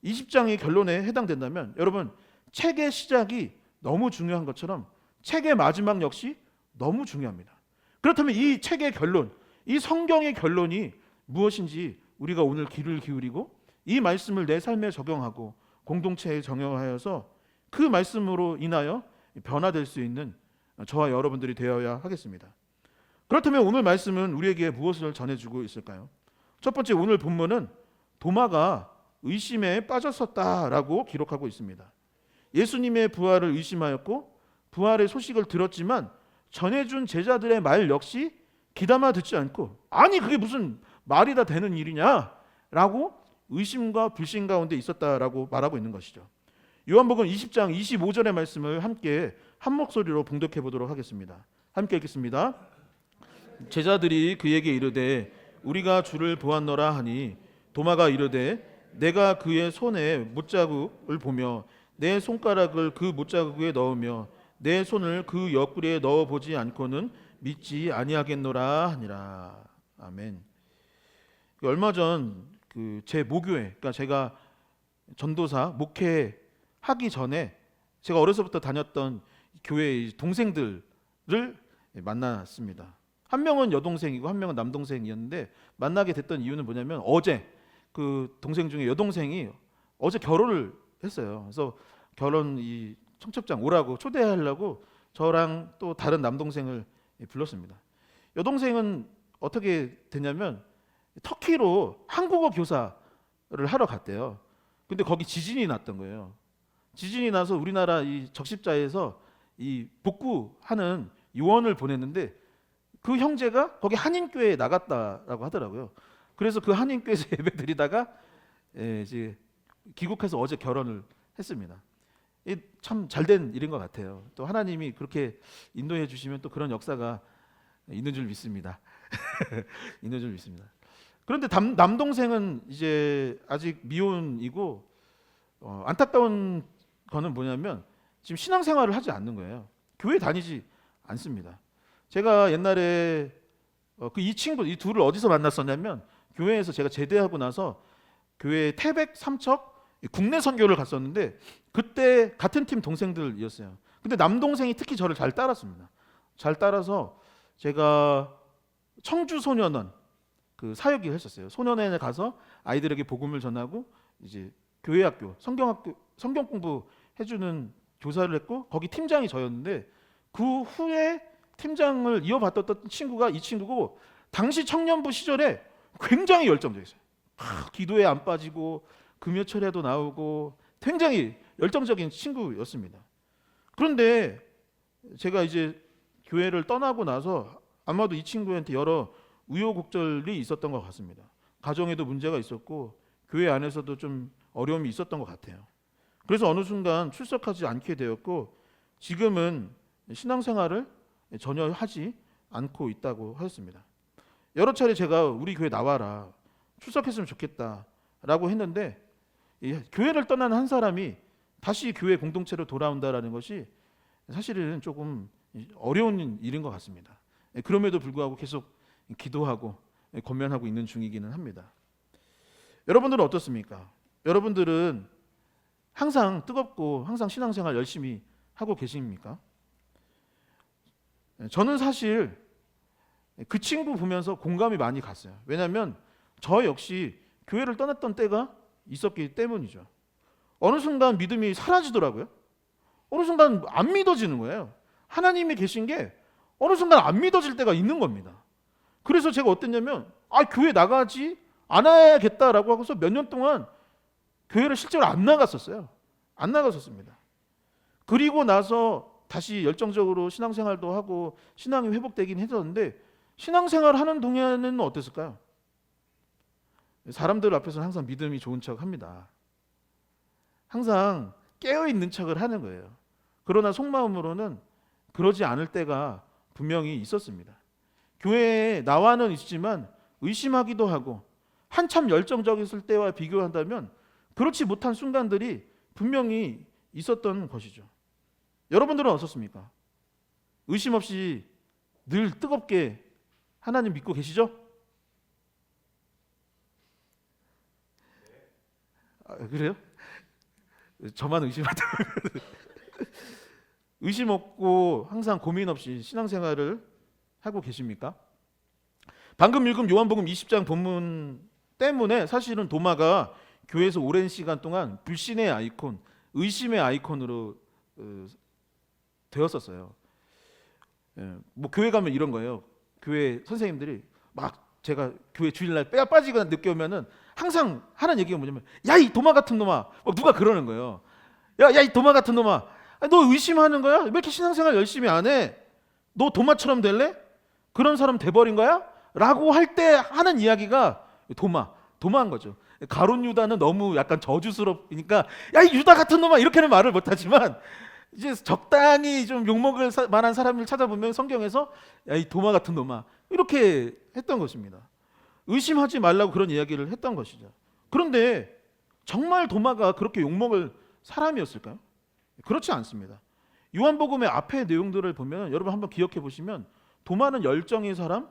20장의 결론에 해당된다면 여러분 책의 시작이 너무 중요한 것처럼 책의 마지막 역시 너무 중요합니다. 그렇다면 이 책의 결론, 이 성경의 결론이 무엇인지 우리가 오늘 귀를 기울이고 이 말씀을 내 삶에 적용하고 공동체에 적용하여서 그 말씀으로 인하여 변화될 수 있는 저와 여러분들이 되어야 하겠습니다. 그렇다면 오늘 말씀은 우리에게 무엇을 전해주고 있을까요? 첫 번째, 오늘 본문은 도마가 의심에 빠졌었다라고 기록하고 있습니다. 예수님의 부활을 의심하였고 부활의 소식을 들었지만 전해준 제자들의 말 역시 귀담아 듣지 않고 아니 그게 무슨 말이 다 되는 일이냐라고 의심과 불신 가운데 있었다라고 말하고 있는 것이죠. 요한복음 20장 25절의 말씀을 함께 한 목소리로 봉독해 보도록 하겠습니다. 함께 읽겠습니다. 제자들이 그에게 이르되 우리가 주를 보았노라 하니 도마가 이르되 내가 그의 손에 못자국을 보며 내 손가락을 그 못자국에 넣으며 내 손을 그 옆구리에 넣어보지 않고는 믿지 아니하겠노라 하니라. 아멘. 얼마 전 제 모교회, 그러니까 제가 전도사 목회하기 전에 제가 어려서부터 다녔던 교회의 동생들을 만났습니다. 한 명은 여동생이고 한 명은 남동생이었는데 만나게 됐던 이유는 뭐냐면 어제 그 동생 중에 여동생이 어제 결혼을 했어요. 그래서 결혼 이 청첩장 오라고 초대하려고 저랑 또 다른 남동생을 불렀습니다. 여동생은 어떻게 됐냐면 터키로 한국어 교사를 하러 갔대요. 근데 거기 지진이 났던 거예요. 지진이 나서 우리나라 이 적십자에서 이 복구하는 요원을 보냈는데 그 형제가 거기 한인교회에 나갔다라고 하더라고요. 그래서 그 한인교회에서 예배 드리다가 이제 귀국해서 어제 결혼을 했습니다. 참 잘된 일인 것 같아요. 또 하나님이 그렇게 인도해 주시면 또 그런 역사가 있는 줄 믿습니다. 있는 줄 믿습니다. 그런데 남동생은 이제 아직 미혼이고 안타까운 거는 뭐냐면 지금 신앙생활을 하지 않는 거예요. 교회 다니지 않습니다. 제가 옛날에 이 친구 이 둘을 어디서 만났었냐면 교회에서 제가 제대하고 나서 교회 태백 삼척 국내 선교를 갔었는데 그때 같은 팀 동생들이었어요. 근데 남동생이 특히 저를 잘 따랐습니다. 잘 따라서 제가 청주 소년원 그 사역을 했었어요. 소년원에 가서 아이들에게 복음을 전하고 이제 교회학교 성경학교 성경 공부 해주는 교사를 했고 거기 팀장이 저였는데 그 후에 팀장을 이어받았던 친구가 이 친구고 당시 청년부 시절에 굉장히 열정적이었어요. 기도에 안 빠지고 금요철에도 나오고 굉장히 열정적인 친구였습니다. 그런데 제가 이제 교회를 떠나고 나서 아마도 이 친구한테 여러 우여곡절이 있었던 것 같습니다. 가정에도 문제가 있었고 교회 안에서도 좀 어려움이 있었던 것 같아요. 그래서 어느 순간 출석하지 않게 되었고 지금은 신앙생활을 전혀 하지 않고 있다고 하였습니다. 여러 차례 제가 우리 교회 나와라 출석했으면 좋겠다라고 했는데 교회를 떠난 한 사람이 다시 교회 공동체로 돌아온다라는 것이 사실은 조금 어려운 일인 것 같습니다. 그럼에도 불구하고 계속 기도하고 권면하고 있는 중이기는 합니다. 여러분들은 어떻습니까? 여러분들은 항상 뜨겁고 항상 신앙생활 열심히 하고 계십니까? 저는 사실 그 친구 보면서 공감이 많이 갔어요. 왜냐하면 저 역시 교회를 떠났던 때가 있었기 때문이죠. 어느 순간 믿음이 사라지더라고요. 어느 순간 안 믿어지는 거예요. 하나님이 계신 게 어느 순간 안 믿어질 때가 있는 겁니다. 그래서 제가 어땠냐면 교회 나가지 않아야겠다라고 하고서 몇 년 동안 교회를 실제로 안 나갔었어요. 안 나갔었습니다. 그리고 나서 다시 열정적으로 신앙생활도 하고 신앙이 회복되긴 했었는데 신앙생활 하는 동안에는 어땠을까요? 사람들 앞에서는 항상 믿음이 좋은 척 합니다. 항상 깨어있는 척을 하는 거예요. 그러나 속마음으로는 그러지 않을 때가 분명히 있었습니다. 교회에 나와는 있지만 의심하기도 하고 한참 열정적이었을 때와 비교한다면 그렇지 못한 순간들이 분명히 있었던 것이죠. 여러분들은 어떻습니까? 의심 없이 늘 뜨겁게 하나님 믿고 계시죠? 그래요? 저만 의심하다. 의심 없고 항상 고민 없이 신앙생활을 하고 계십니까? 방금 읽은 요한복음 20장 본문 때문에 사실은 도마가 교회에서 오랜 시간 동안 불신의 아이콘, 의심의 아이콘으로 되었었어요. 뭐 교회 가면 이런 거예요. 교회 선생님들이 막 제가 교회 주일날 빼야 빠지거나 늦게 오면은 항상 하는 얘기가 뭐냐면 야 이 도마 같은 놈아, 누가 그러는 거예요. 야 이 도마 같은 놈아, 너 의심하는 거야? 왜 이렇게 신앙생활 열심히 안 해? 너 도마처럼 될래? 그런 사람 돼버린 거야? 라고 할 때 하는 이야기가 도마한 거죠. 가룟 유다는 너무 약간 저주스럽으니까 야 이 유다 같은 놈아 이렇게는 말을 못하지만 이제 적당히 좀 욕먹을 만한 사람을 찾아보면 성경에서 야 이 도마 같은 놈아 이렇게 했던 것입니다. 의심하지 말라고 그런 이야기를 했던 것이죠. 그런데 정말 도마가 그렇게 욕먹을 사람이었을까요? 그렇지 않습니다. 요한복음의 앞의 내용들을 보면 여러분 한번 기억해 보시면 도마는 열정의 사람,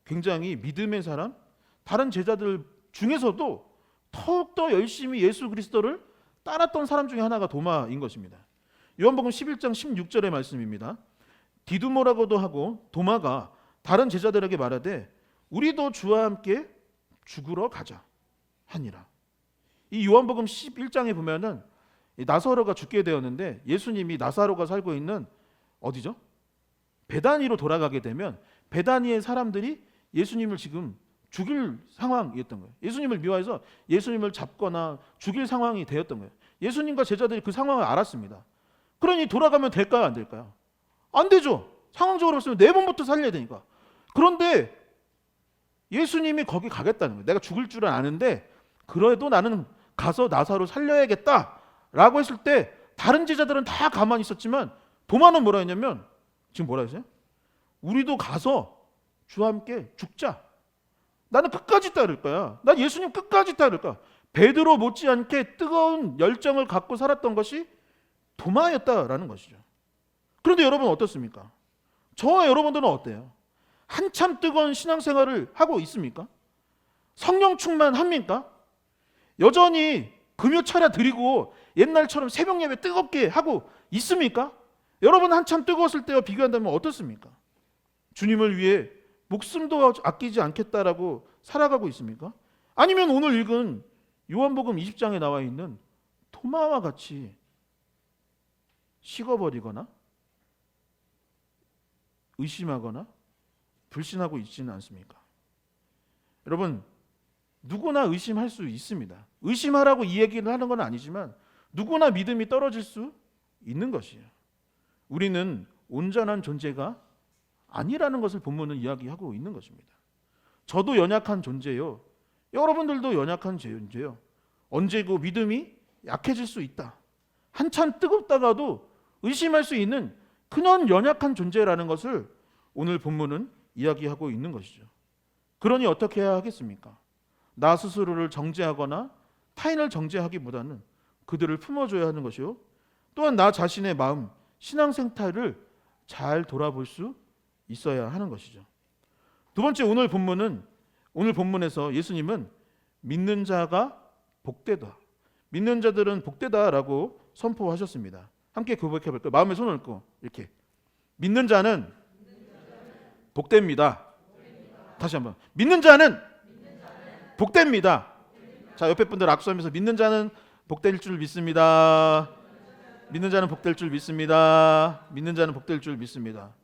굉장히 믿음의 사람, 다른 제자들 중에서도 더욱더 열심히 예수 그리스도를 따랐던 사람 중에 하나가 도마인 것입니다. 요한복음 11장 16절의 말씀입니다. 디두모라고도 하고 도마가 다른 제자들에게 말하되 우리도 주와 함께 죽으러 가자 하니라. 이 요한복음 11장에 보면은 나사로가 죽게 되었는데 예수님이 나사로가 살고 있는 어디죠? 베다니로 돌아가게 되면 베다니의 사람들이 예수님을 지금 죽일 상황이었던 거예요. 예수님을 미워해서 예수님을 잡거나 죽일 상황이 되었던 거예요. 예수님과 제자들이 그 상황을 알았습니다. 그러니 돌아가면 될까요? 안 될까요? 안 되죠. 상황적으로 봤으면 네 번부터 살려야 되니까. 그런데 예수님이 거기 가겠다는 거예요. 내가 죽을 줄은 아는데 그래도 나는 가서 나사로 살려야겠다라고 했을 때 다른 제자들은 다 가만히 있었지만 도마는 뭐라 했냐면 지금 뭐라 했어요? 우리도 가서 주와 함께 죽자. 나는 끝까지 따를 거야. 난 예수님 끝까지 따를 거야. 베드로 못지않게 뜨거운 열정을 갖고 살았던 것이 도마였다라는 것이죠. 그런데 여러분 어떻습니까? 저와 여러분들은 어때요? 한참 뜨거운 신앙생활을 하고 있습니까? 성령 충만합니까? 여전히 금요 차려 드리고 옛날처럼 새벽 예배 뜨겁게 하고 있습니까? 여러분 한참 뜨거웠을 때와 비교한다면 어떻습니까? 주님을 위해 목숨도 아끼지 않겠다라고 살아가고 있습니까? 아니면 오늘 읽은 요한복음 20장에 나와 있는 도마와 같이 식어버리거나 의심하거나 불신하고 있지는 않습니까? 여러분 누구나 의심할 수 있습니다. 의심하라고 이 얘기를 하는 건 아니지만 누구나 믿음이 떨어질 수 있는 것이에요. 우리는 온전한 존재가 아니라는 것을 본문은 이야기하고 있는 것입니다. 저도 연약한 존재요. 여러분들도 연약한 존재요. 언제고 믿음이 약해질 수 있다. 한참 뜨겁다가도 의심할 수 있는 그냥 연약한 존재라는 것을 오늘 본문은 이야기하고 있는 것이죠. 그러니 어떻게 해야 하겠습니까? 나 스스로를 정죄하거나 타인을 정죄하기보다는 그들을 품어줘야 하는 것이요. 또한 나 자신의 마음, 신앙 생태를 잘 돌아볼 수 있어야 하는 것이죠. 두 번째 오늘 본문에서 예수님은 믿는 자가 복되다. 믿는 자들은 복되다라고 선포하셨습니다. 함께 고백해 볼까요? 마음에 손을 얹고 이렇게 믿는 자는 복됩니다. 다시 한번 믿는 자는 복됩니다. 자, 옆에 분들 악수하면서 믿는 자는 복될 줄 믿습니다. 믿는 자는 복될 줄 믿습니다. 믿는 자는 복될 줄 믿습니다.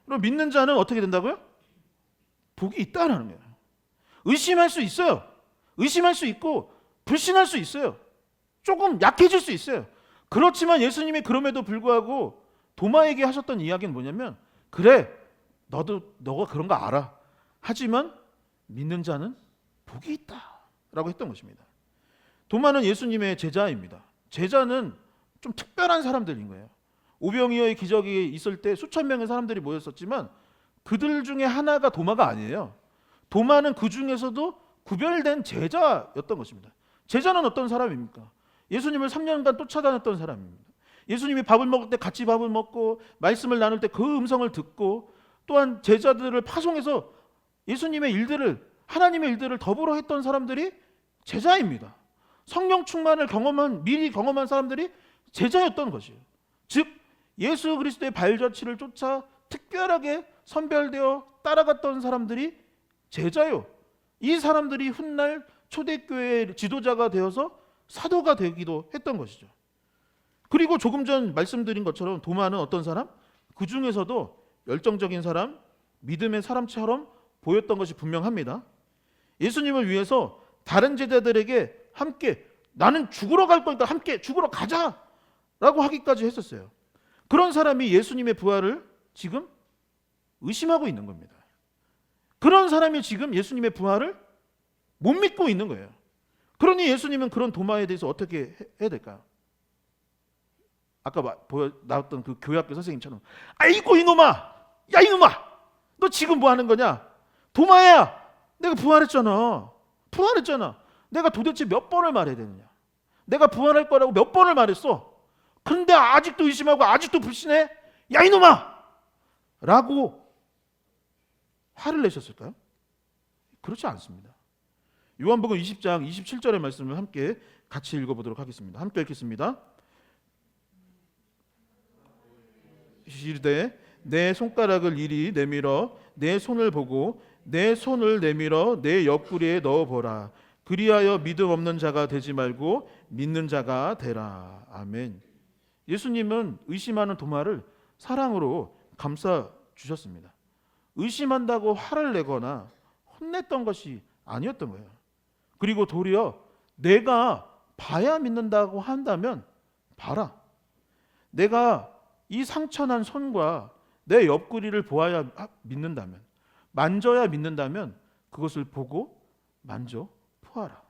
그럼 믿는 자는 어떻게 된다고요? 복이 있다라는 거예요. 의심할 수 있어요. 의심할 수 있고 불신할 수 있어요. 조금 약해질 수 있어요. 그렇지만 예수님이 그럼에도 불구하고 도마에게 하셨던 이야기는 뭐냐면, 그래, 너가 그런 거 알아. 하지만 믿는 자는 복이 있다라고 했던 것입니다. 도마는 예수님의 제자입니다. 제자는 좀 특별한 사람들인 거예요. 오병이어의 기적이 있을 때 수천 명의 사람들이 모였었지만 그들 중에 하나가 도마가 아니에요. 도마는 그 중에서도 구별된 제자였던 것입니다. 제자는 어떤 사람입니까? 예수님을 3년간 쫓아다녔던 사람입니다. 예수님이 밥을 먹을 때 같이 밥을 먹고 말씀을 나눌 때 그 음성을 듣고, 또한 제자들을 파송해서 예수님의 일들을, 하나님의 일들을 더불어 했던 사람들이 제자입니다. 성령 충만을 미리 경험한 사람들이 제자였던 것이에요. 즉 예수 그리스도의 발자취를 쫓아 특별하게 선별되어 따라갔던 사람들이 제자요. 이 사람들이 훗날 초대교회의 지도자가 되어서 사도가 되기도 했던 것이죠. 그리고 조금 전 말씀드린 것처럼 도마는 어떤 사람? 그 중에서도 열정적인 사람, 믿음의 사람처럼 보였던 것이 분명합니다. 예수님을 위해서 다른 제자들에게 함께, 나는 죽으러 갈 거니까 함께 죽으러 가자 라고 하기까지 했었어요. 그런 사람이 예수님의 부활을 지금 의심하고 있는 겁니다. 그런 사람이 지금 예수님의 부활을 못 믿고 있는 거예요. 그러니 예수님은 그런 도마에 대해서 어떻게 해야 될까요? 아까 나왔던 그 교회학교 선생님처럼, 아이고 이놈아, 야 이놈아, 너 지금 뭐 하는 거냐? 도마야, 내가 부활했잖아. 내가 도대체 몇 번을 말해야 되느냐? 내가 부활할 거라고 몇 번을 말했어. 그런데 아직도 의심하고 아직도 불신해? 야 이놈아! 라고 화를 내셨을까요? 그렇지 않습니다. 요한복음 20장 27절의 말씀을 함께 같이 읽어보도록 하겠습니다. 함께 읽겠습니다. 시르되 내 손가락을 이리 내밀어 내 손을 보고 내 손을 내밀어 내 옆구리에 넣어보라. 그리하여 믿음 없는 자가 되지 말고 믿는 자가 되라. 아멘. 예수님은 의심하는 도마를 사랑으로 감싸 주셨습니다. 의심한다고 화를 내거나 혼냈던 것이 아니었던 거예요. 그리고 도리어 내가 봐야 믿는다고 한다면 봐라. 내가 이 상처난 손과 내 옆구리를 보아야 믿는다면, 만져야 믿는다면 그것을 보고 만져 보아라.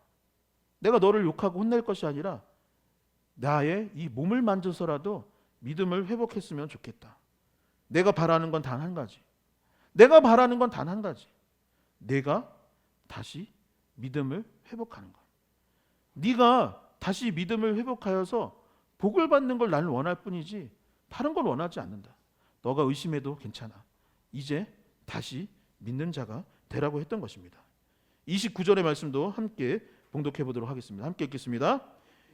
내가 너를 욕하고 혼낼 것이 아니라 나의 이 몸을 만져서라도 믿음을 회복했으면 좋겠다. 내가 바라는 건 단 한 가지. 내가 다시 믿음을 회복하는 것. 네가 다시 믿음을 회복하여서 복을 받는 걸 나는 원할 뿐이지 다른 걸 원하지 않는다. 너가 의심해도 괜찮아. 이제 다시 믿는 자가 되라고 했던 것입니다. 29절의 말씀도 함께 봉독해 보도록 하겠습니다. 함께 읽겠습니다.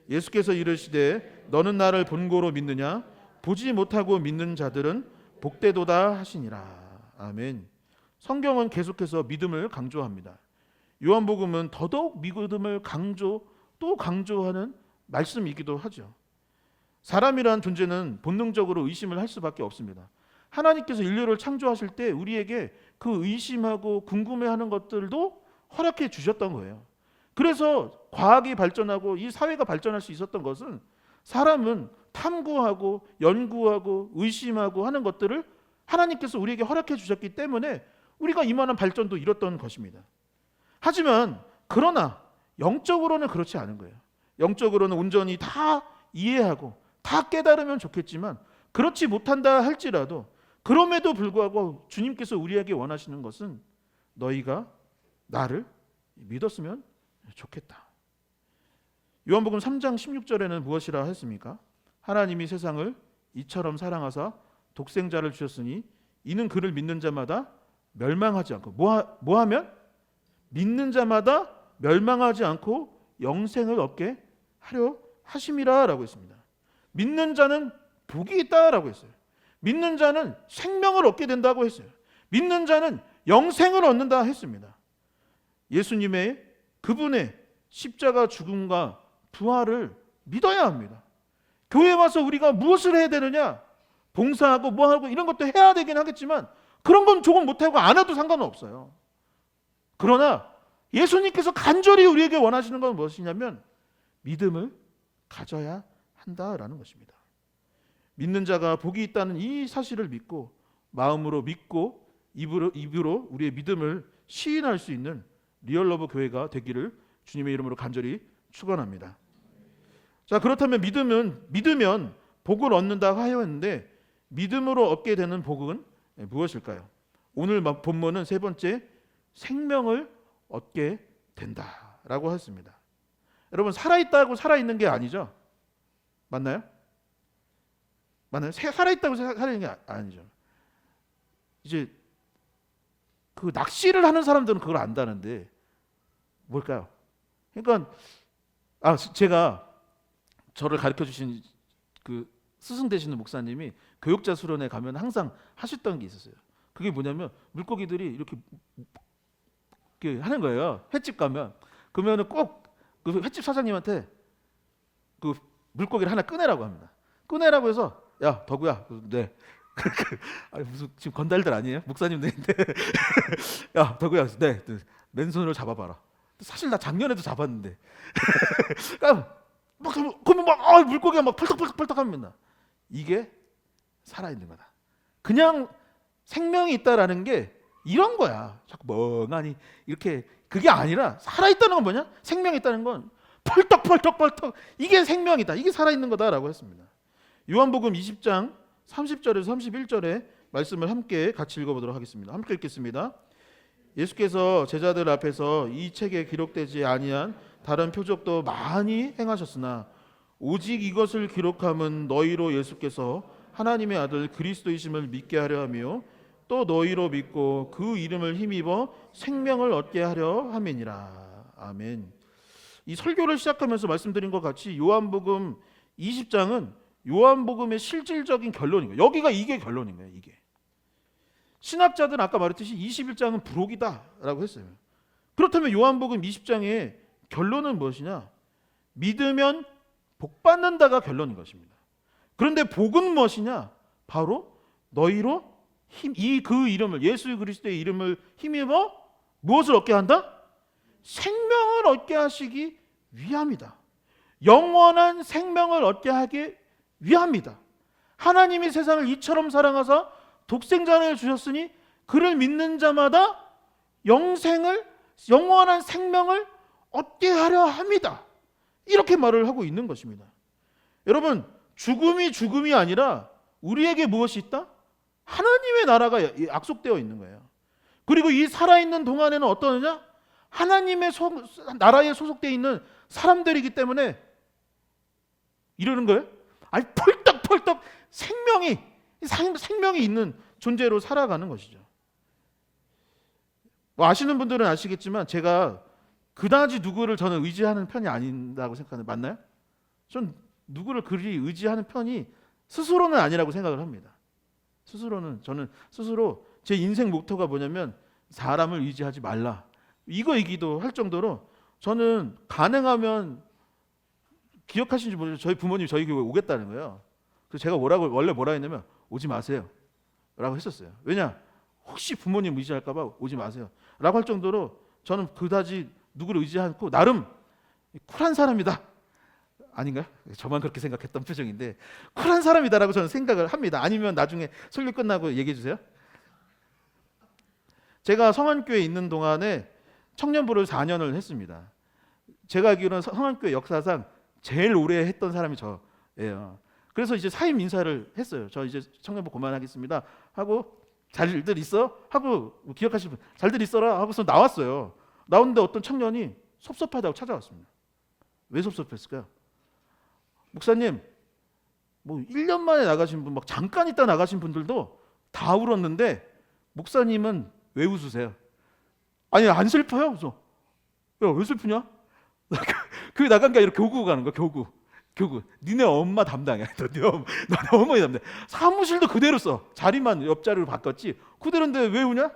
예수께서 이르시되 너는 나를 본고로 믿느냐? 보지 못하고 믿는 자들은 복되도다 하시니라. 아멘. 성경은 계속해서 믿음을 강조합니다. 요한복음은 더더욱 믿음을 강조하는 말씀이기도 하죠. 사람이란 존재는 본능적으로 의심을 할 수밖에 없습니다. 하나님께서 인류를 창조하실 때 우리에게 그 의심하고 궁금해하는 것들도 허락해 주셨던 거예요. 그래서 과학이 발전하고 이 사회가 발전할 수 있었던 것은 사람은 탐구하고 연구하고 의심하고 하는 것들을 하나님께서 우리에게 허락해 주셨기 때문에 우리가 이만한 발전도 이뤘던 것입니다. 하지만 그러나 영적으로는 그렇지 않은 거예요. 영적으로는 온전히 다 이해하고 다 깨달으면 좋겠지만 그렇지 못한다 할지라도 그럼에도 불구하고 주님께서 우리에게 원하시는 것은 너희가 나를 믿었으면 좋겠다. 요한복음 3장 16절에는 무엇이라 했습니까? 하나님이 세상을 이처럼 사랑하사 독생자를 주셨으니 이는 그를 믿는 자마다 멸망하지 않고 뭐하면? 믿는 자마다 멸망하지 않고 영생을 얻게 하려 하심이라 라고 했습니다. 믿는 자는 복이 있다라고 했어요. 믿는 자는 생명을 얻게 된다고 했어요. 믿는 자는 영생을 얻는다 했습니다. 예수님의 그분의 십자가 죽음과 부활을 믿어야 합니다. 교회 와서 우리가 무엇을 해야 되느냐? 봉사하고 뭐하고 이런 것도 해야 되긴 하겠지만 그런 건 조금 못하고 안 해도 상관은 없어요. 그러나 예수님께서 간절히 우리에게 원하시는 건 무엇이냐면 믿음을 가져야 한다라는 것입니다. 믿는 자가 복이 있다는 이 사실을 믿고 마음으로 믿고 입으로 우리의 믿음을 시인할 수 있는 리얼러브 교회가 되기를 주님의 이름으로 간절히 축원합니다. 자, 그렇다면 믿으면 복을 얻는다고 하였는데 믿음으로 얻게 되는 복은 무엇일까요? 오늘 본문은 세 번째, 생명을 얻게 된다라고 했습니다. 여러분, 살아있다고 살아있는 게 아니죠? 맞나요? 맞나요? 살아있다고 살아있는 게 아니죠. 이제 그 낚시를 하는 사람들은 그걸 안다는데 뭘까요? 그러니까 제가 저를 가르쳐 주신 그 스승 되시는 목사님이 교육자 수련회 가면 항상 하셨던 게 있었어요. 그게 뭐냐면 물고기들이 이렇게 하는 거예요. 횟집 가면 그러면은 꼭 그 횟집 사장님한테 그 물고기를 하나 꺼내라고 합니다. 꺼내라고 해서 야 덕우야, 네. 아니 무슨 지금 건달들 아니에요? 목사님들인데 야 덕우야, 네, 맨손으로 잡아봐라. 사실 나 작년에도 잡았는데 그러면 물고기가 막 펄떡펄떡합니다. 이게 살아있는 거다. 그냥 생명이 있다라는 게 이런 거야. 자꾸 멍하니 이렇게 그게 아니라 살아있다는 건 뭐냐? 생명이 있다는 건 펄떡 이게 생명이다. 이게 살아있는 거다라고 했습니다. 요한복음 20장 30절에서 31절의 말씀을 함께 같이 읽어보도록 하겠습니다. 함께 읽겠습니다. 예수께서 제자들 앞에서 이 책에 기록되지 아니한 다른 표적도 많이 행하셨으나 오직 이것을 기록함은 너희로 예수께서 하나님의 아들 그리스도이심을 믿게 하려 하며 또 너희로 믿고 그 이름을 힘입어 생명을 얻게 하려 함이니라. 아멘. 이 설교를 시작하면서 말씀드린 것 같이 요한복음 20장은 요한복음의 실질적인 결론인 거예요. 여기가 이게 결론인 거예요. 이게. 신학자들은 아까 말했듯이 21장은 부록이다라고 했어요. 그렇다면 요한복음 20장의 결론은 무엇이냐? 믿으면 복 받는다가 결론인 것입니다. 그런데 복은 무엇이냐? 바로 너희로 그 이름을, 예수 그리스도의 이름을 힘입어 무엇을 얻게 한다? 생명을 얻게 하시기 위함이다. 영원한 생명을 얻게 하기 위함이다. 하나님이 세상을 이처럼 사랑하사 독생자를 주셨으니 그를 믿는 자마다 영원한 생명을 얻게 하려 합니다. 이렇게 말을 하고 있는 것입니다. 여러분, 죽음이 아니라 우리에게 무엇이 있다? 하나님의 나라가 약속되어 있는 거예요. 그리고 이 살아있는 동안에는 어떠느냐? 하나님의 나라에 소속되어 있는 사람들이기 때문에 이러는 거예요. 아니 펄떡펄떡 생명이 있는 존재로 살아가는 것이죠. 아시는 분들은 아시겠지만 제가 그다지 누구를 저는 의지하는 편이 아닌다고 생각하는, 맞나요? 전 누구를 그리 의지하는 편이 스스로는 아니라고 생각을 합니다. 저는 스스로 제 인생 목표가 뭐냐면 사람을 의지하지 말라, 이거이기도 할 정도로 저는 가능하면, 기억하시는지 모르겠어요. 저희 부모님이 저희 교회 오겠다는 거예요. 그래서 제가 원래 뭐라 했냐면 오지 마세요 라고 했었어요. 왜냐? 혹시 부모님 의지할까 봐 오지 마세요 라고 할 정도로 저는 그다지 누구를 의지하지 않고 나름 쿨한 사람이다. 아닌가요? 저만 그렇게 생각했던 표정인데 쿨한 사람이다라고 저는 생각을 합니다. 아니면 나중에 설교 끝나고 얘기해 주세요. 제가 성안교회에 있는 동안에 청년부를 4년을 했습니다. 제가 알기로는 성안교회 역사상 제일 오래 했던 사람이 저예요. 그래서 이제 사임 인사를 했어요. 저 이제 청년부 그만하겠습니다 하고, 잘들 있어? 하고, 기억하시는 분 잘들 있어라 하고서 나왔어요. 나오는데 어떤 청년이 섭섭하다고 찾아왔습니다. 왜 섭섭했을까요? 목사님, 뭐 1년 만에 나가신 분, 막 잠깐 있다 나가신 분들도 다 울었는데 목사님은 왜 웃으세요? 아니 안 슬퍼요? 그래서 야, 왜 슬프냐? 그 나간 게 아니라 교구 가는 거야. 교구. 니네 엄마 담당이야. 너네 어머니 담당. 사무실도 그대로 써. 자리만 옆자리로 바꿨지. 그대로인데 왜 우냐?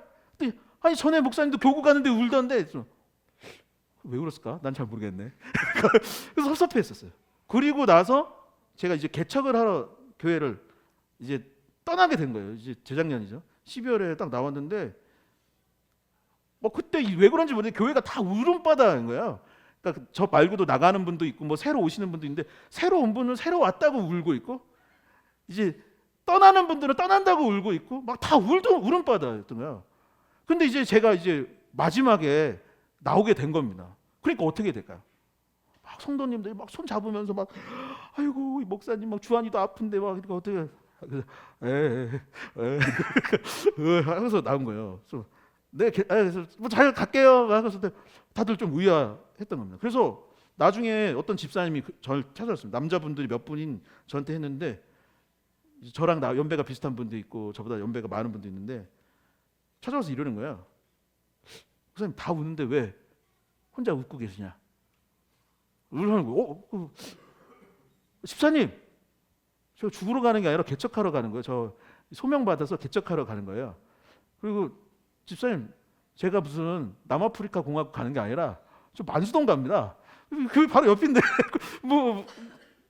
아니 전에 목사님도 교구 가는데 울던데. 왜 그랬을까? 난 잘 모르겠네. 그래서 섭섭해했었어요. 그리고 나서 제가 이제 개척을 하러 교회를 이제 떠나게 된 거예요. 이제 재작년이죠. 12월에 딱 나왔는데 뭐 그때 왜 그런지 모르겠는데 교회가 다 울음바다인 거예요. 그러니까 저 말고도 나가는 분도 있고 뭐 새로 오시는 분도 있는데 새로 온 분은 새로 왔다고 울고 있고 이제 떠나는 분들은 떠난다고 울고 있고 막 다 울음바다였던 거예요. 근데 이제 제가 이제 마지막에 나오게 된 겁니다. 그러니까 어떻게 될까요? 막 성도님들이 막 손 잡으면서 막 아이고 이 목사님 막 주한이도 아픈데 막 그러니까 어떻게 하면서 나온 거예요. 그래서 그래서 뭐 잘 갈게요. 하면서 다들 좀 의아했던 겁니다. 그래서 나중에 어떤 집사님이 저를 찾아왔습니다. 남자분들이 몇 분인 저한테 했는데 저랑 연배가 비슷한 분도 있고 저보다 연배가 많은 분도 있는데 찾아와서 이러는 거예요. 목사님 다 우는데 왜 혼자 웃고 계시냐? 이러는 거예요. 집사님, 저 죽으러 가는 게 아니라 개척하러 가는 거예요. 저 소명 받아서 개척하러 가는 거예요. 그리고 집사님, 제가 무슨 남아프리카 공화국 가는 게 아니라 저 만수동 갑니다. 그 바로 옆인데 뭐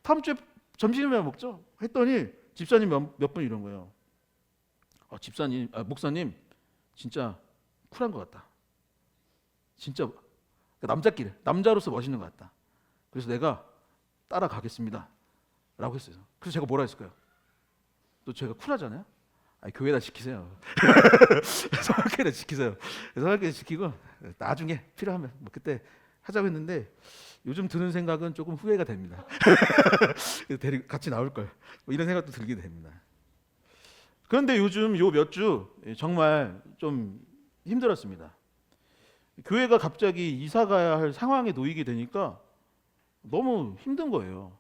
다음 주에 점심이나 먹죠. 했더니 집사님 몇 분 이런 거예요. 목사님 진짜 쿨한 것 같다. 진짜 남자끼리 남자로서 멋있는 것 같다. 그래서 내가 따라가겠습니다. 라고 했어요. 그래서 제가 뭐라 했을까요? 또 제가 쿨하잖아요. 교회다 지키세요. 성악회다 지키세요. 성악회 지키고 나중에 필요하면 뭐 그때 하자고 했는데 요즘 드는 생각은 조금 후회가 됩니다. 같이 나올 걸. 뭐 이런 생각도 들게 됩니다. 그런데 요즘 요 몇 주 정말 좀 힘들었습니다. 교회가 갑자기 이사 가야 할 상황에 놓이게 되니까 너무 힘든 거예요.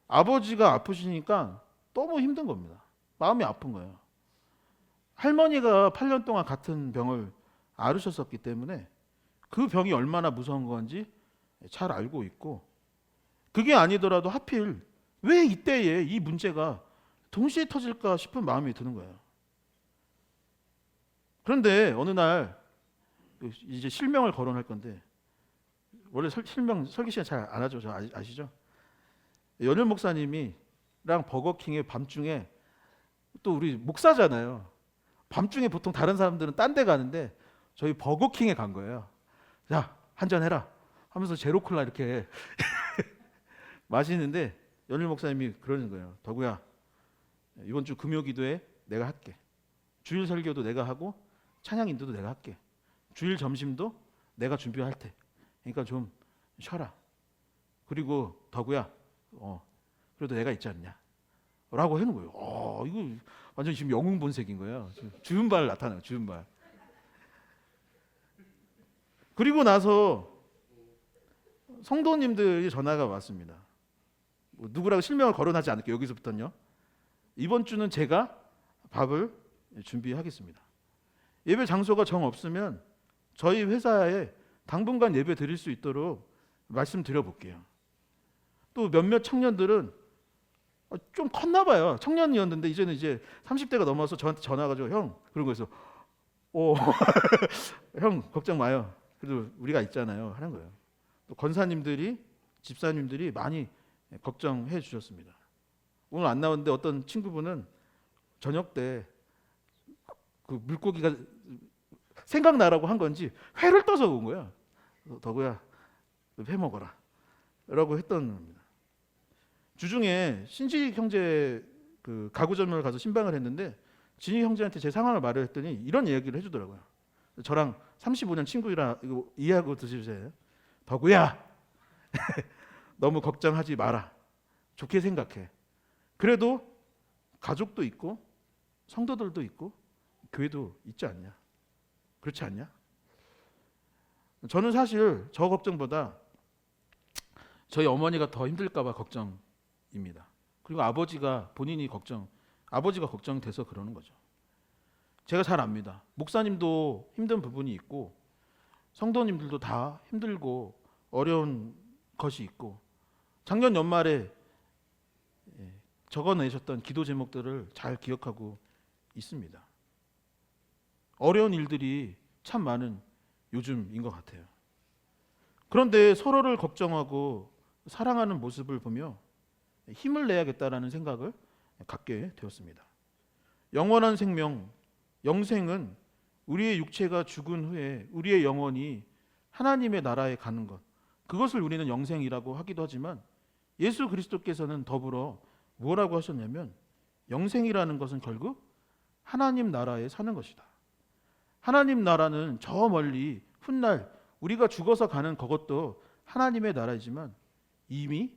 아버지가 아프시니까 너무 힘든 겁니다. 마음이 아픈 거예요. 할머니가 8년 동안 같은 병을 앓으셨었기 때문에 그 병이 얼마나 무서운 건지 잘 알고 있고 그게 아니더라도 하필 왜 이때에 이 문제가 동시에 터질까 싶은 마음이 드는 거예요. 그런데 어느 날 이제 실명을 거론할 건데 원래 실명 설교 시간 잘 안 하죠. 저 아시죠? 연일 목사님이랑 버거킹에 밤중에 또 우리 목사잖아요. 밤중에 보통 다른 사람들은 딴 데 가는데 저희 버거킹에 간 거예요. 야, 한잔 해라 하면서 제로콜라 이렇게 마시는데 연일 목사님이 그러는 거예요. 덕우야, 이번 주 금요 기도에 내가 할게. 주일 설교도 내가 하고 찬양 인도도 내가 할게. 주일 점심도 내가 준비할 테. 그러니까 좀 쉬어라. 그리고 덕우야, 그래도 내가 있지 않냐? 라고 하는 거예요. 이거 완전 지금 영웅 본색인 거예요. 주윤발 나타나요. 주윤발. 그리고 나서 성도님들이 전화가 왔습니다. 뭐 누구라고 실명을 거론하지 않을게요. 여기서부터는요. 이번 주는 제가 밥을 준비하겠습니다. 예배 장소가 정 없으면 저희 회사에 당분간 예배 드릴 수 있도록 말씀드려 볼게요. 또 몇몇 청년들은 좀 컸나 봐요. 청년이었는데 이제는 이제 30대가 넘어서 저한테 전화 가지고 형 그런 거에서 형 걱정 마요. 그래도 우리가 있잖아요. 하는 거예요. 또 권사님들이 집사님들이 많이 걱정해 주셨습니다. 오늘 안 나왔는데 어떤 친구분은 저녁 때 그 물고기가 생각나라고 한 건지 회를 떠서 온 거야. 덕우야, 회 먹어라. 라고 했던 겁니다. 주중에 신지 형제 그 가구점을 가서 신방을 했는데 진희 형제한테 제 상황을 말을 했더니 이런 이야기를 해주더라고요. 저랑 35년 친구라 이거 이해하고 드시세요. 덕우야, 너무 걱정하지 마라. 좋게 생각해. 그래도 가족도 있고 성도들도 있고 교회도 있지 않냐? 그렇지 않냐? 저는 사실 저 걱정보다 저희 어머니가 더 힘들까 봐 걱정입니다. 그리고 아버지가 걱정돼서 그러는 거죠. 제가 잘 압니다. 목사님도 힘든 부분이 있고 성도님들도 다 힘들고 어려운 것이 있고 작년 연말에 적어내셨던 기도 제목들을 잘 기억하고 있습니다. 어려운 일들이 참 많은 요즘인 것 같아요. 그런데 서로를 걱정하고 사랑하는 모습을 보며 힘을 내야겠다라는 생각을 갖게 되었습니다. 영원한 생명, 영생은 우리의 육체가 죽은 후에 우리의 영혼이 하나님의 나라에 가는 것, 그것을 우리는 영생이라고 하기도 하지만 예수 그리스도께서는 더불어 뭐라고 하셨냐면 영생이라는 것은 결국 하나님 나라에 사는 것이다. 하나님 나라는 저 멀리 훗날 우리가 죽어서 가는 그것도 하나님의 나라이지만 이미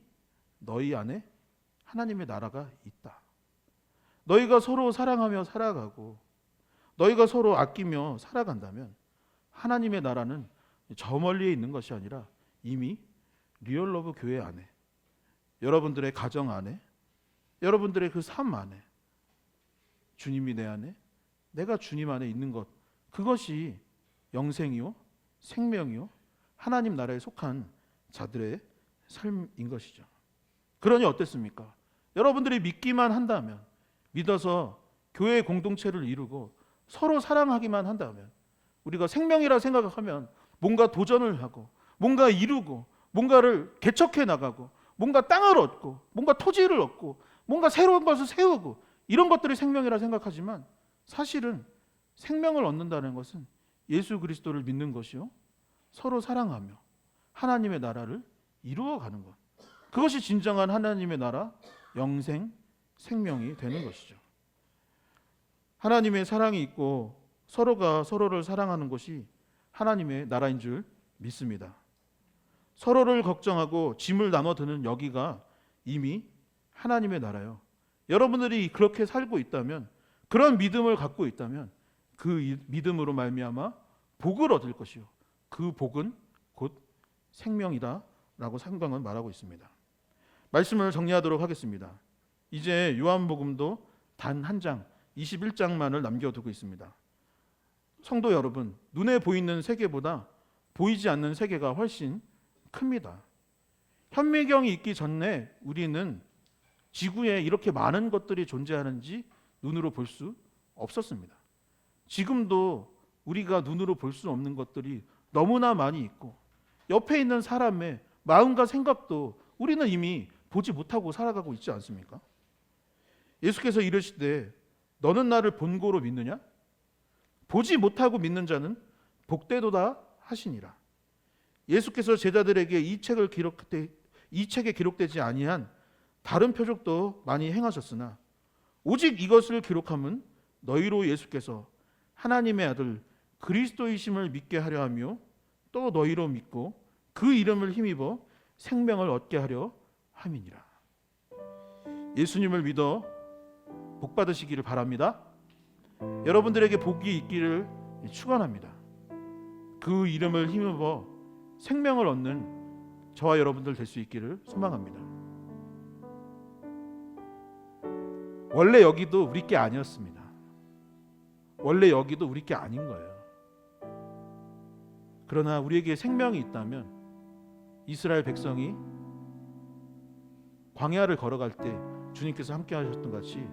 너희 안에 하나님의 나라가 있다. 너희가 서로 사랑하며 살아가고 너희가 서로 아끼며 살아간다면 하나님의 나라는 저 멀리에 있는 것이 아니라 이미 리얼러브 교회 안에, 여러분들의 가정 안에, 여러분들의 그 삶 안에, 주님이 내 안에, 내가 주님 안에 있는 것, 그것이 영생이요 생명이요 하나님 나라에 속한 자들의 삶인 것이죠. 그러니 어땠습니까? 여러분들이 믿기만 한다면, 믿어서 교회의 공동체를 이루고 서로 사랑하기만 한다면, 우리가 생명이라 생각하면 뭔가 도전을 하고 뭔가 이루고 뭔가를 개척해 나가고 뭔가 땅을 얻고 뭔가 토지를 얻고 뭔가 새로운 것을 세우고 이런 것들이 생명이라 생각하지만 사실은 생명을 얻는다는 것은 예수 그리스도를 믿는 것이요 서로 사랑하며 하나님의 나라를 이루어가는 것, 그것이 진정한 하나님의 나라 영생 생명이 되는 것이죠. 하나님의 사랑이 있고 서로가 서로를 사랑하는 것이 하나님의 나라인 줄 믿습니다. 서로를 걱정하고 짐을 나눠드는 여기가 이미 하나님의 나라요. 여러분들이 그렇게 살고 있다면, 그런 믿음을 갖고 있다면 그 믿음으로 말미암아 복을 얻을 것이요 그 복은 곧 생명이다 라고 성경은 말하고 있습니다. 말씀을 정리하도록 하겠습니다. 이제 요한복음도 단 한 장 21장만을 남겨두고 있습니다. 성도 여러분, 눈에 보이는 세계보다 보이지 않는 세계가 훨씬 큽니다. 현미경이 있기 전에 우리는 지구에 이렇게 많은 것들이 존재하는지 눈으로 볼 수 없었습니다. 지금도 우리가 눈으로 볼 수 없는 것들이 너무나 많이 있고 옆에 있는 사람의 마음과 생각도 우리는 이미 보지 못하고 살아가고 있지 않습니까? 예수께서 이르시되 너는 나를 본고로 믿느냐? 보지 못하고 믿는 자는 복되도다 하시니라. 예수께서 제자들에게 이 책에 기록되지 아니한 다른 표적도 많이 행하셨으나 오직 이것을 기록함은 너희로 예수께서 하나님의 아들 그리스도이심을 믿게 하려 하며 또 너희로 믿고 그 이름을 힘입어 생명을 얻게 하려 함이니라. 예수님을 믿어 복 받으시기를 바랍니다. 여러분들에게 복이 있기를 축원합니다. 그 이름을 힘입어 생명을 얻는 저와 여러분들 될 수 있기를 소망합니다. 원래 여기도 우리 게 아니었습니다. 원래 여기도 우리 게 아닌 거예요. 그러나 우리에게 생명이 있다면 이스라엘 백성이 광야를 걸어갈 때 주님께서 함께 하셨던 같이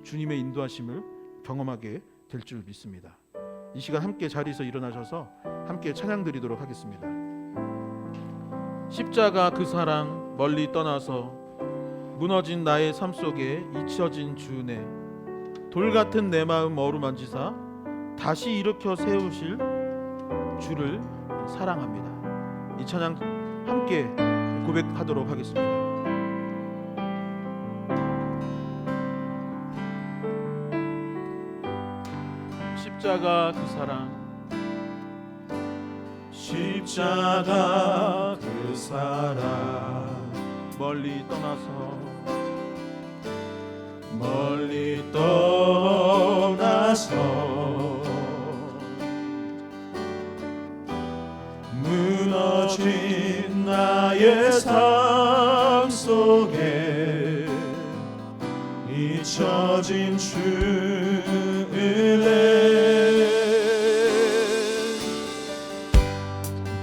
주님의 인도하심을 경험하게 될 줄 믿습니다. 이 시간 함께 자리에서 일어나셔서 함께 찬양 드리도록 하겠습니다. 십자가 그 사랑 멀리 떠나서 무너진 나의 삶 속에 잊혀진 주네 돌 같은 내 마음 어루만지사 다시 일으켜 세우실 주를 사랑합니다. 이 찬양 함께 고백하도록 하겠습니다. 십자가 그 사랑 십자가 그 사랑 멀리 떠나서 무너진 나의 삶 속에 잊혀진 주의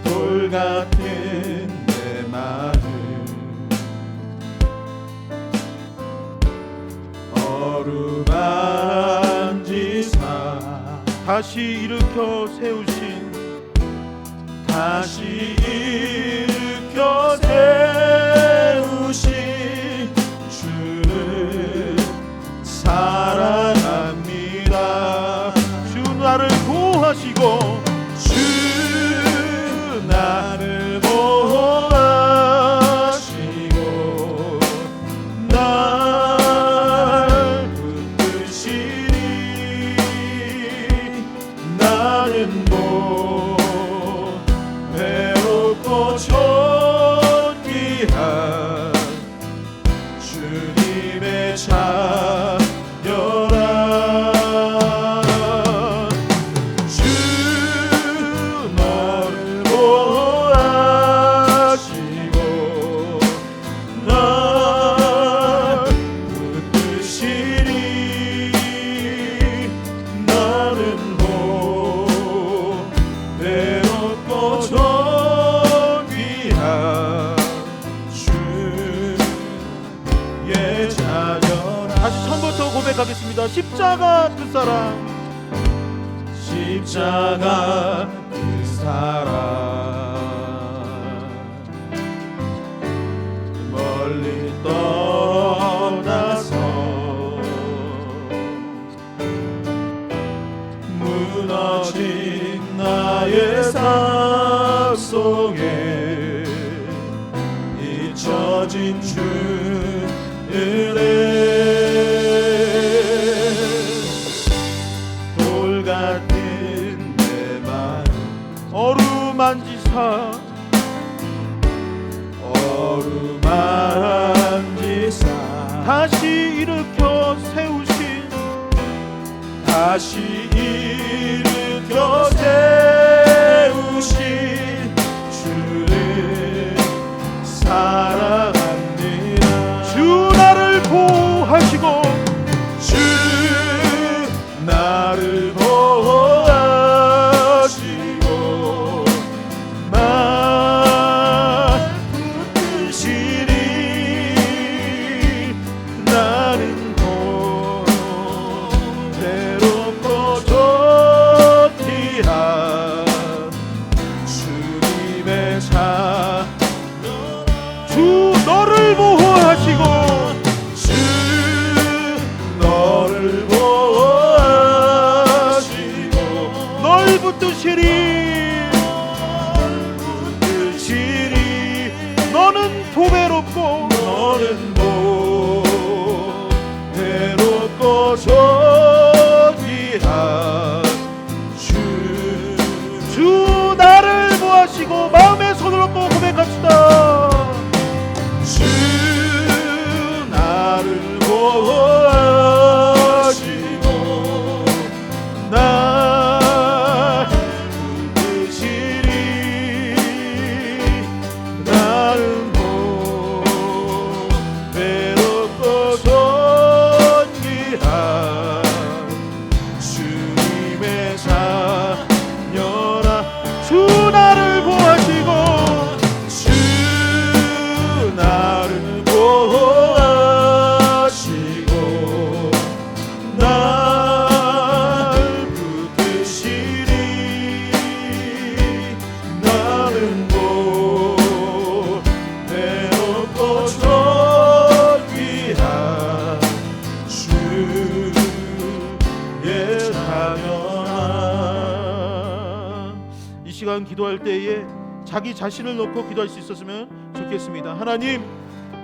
돌 같은 내 마음 어루만지사 다시 일으켜 세우신 다시 십자가 그 사랑, 십자가 그 사랑 멀리 떠나서 무너진 나의 삶 속에 잊혀진 주은혜 돌 같은 내 마음 어루만지사 어루만지사 다시 일으켜 세우신 다시 일으켜 세우신 주를 사랑합니다. 주 나를 보호하시고 주 나를 보호하시고 날 붙드시니 나는 괴롭고 좋기한 주님의 자 주 너를 보호하시고 주 너를 보호하시고 널 붙드시리 붙드시리 너는 보배롭고 너는 외롭고 좋기한 주 나를 보호하시고 마음의 손을 얹고 고백합시다. 주 나를 보호하시고 날 붙드시리 나는 외롭고 존귀한 주님의 자녀라. 주 나를 보호하시고 주 나를 보호하시고 날 붙드시리 나는 외롭고 존귀한 주의 자녀라. 이 시간 기도할 때에 자기 자신을 놓고 기도할 수 있었으면 좋겠습니다. 하나님,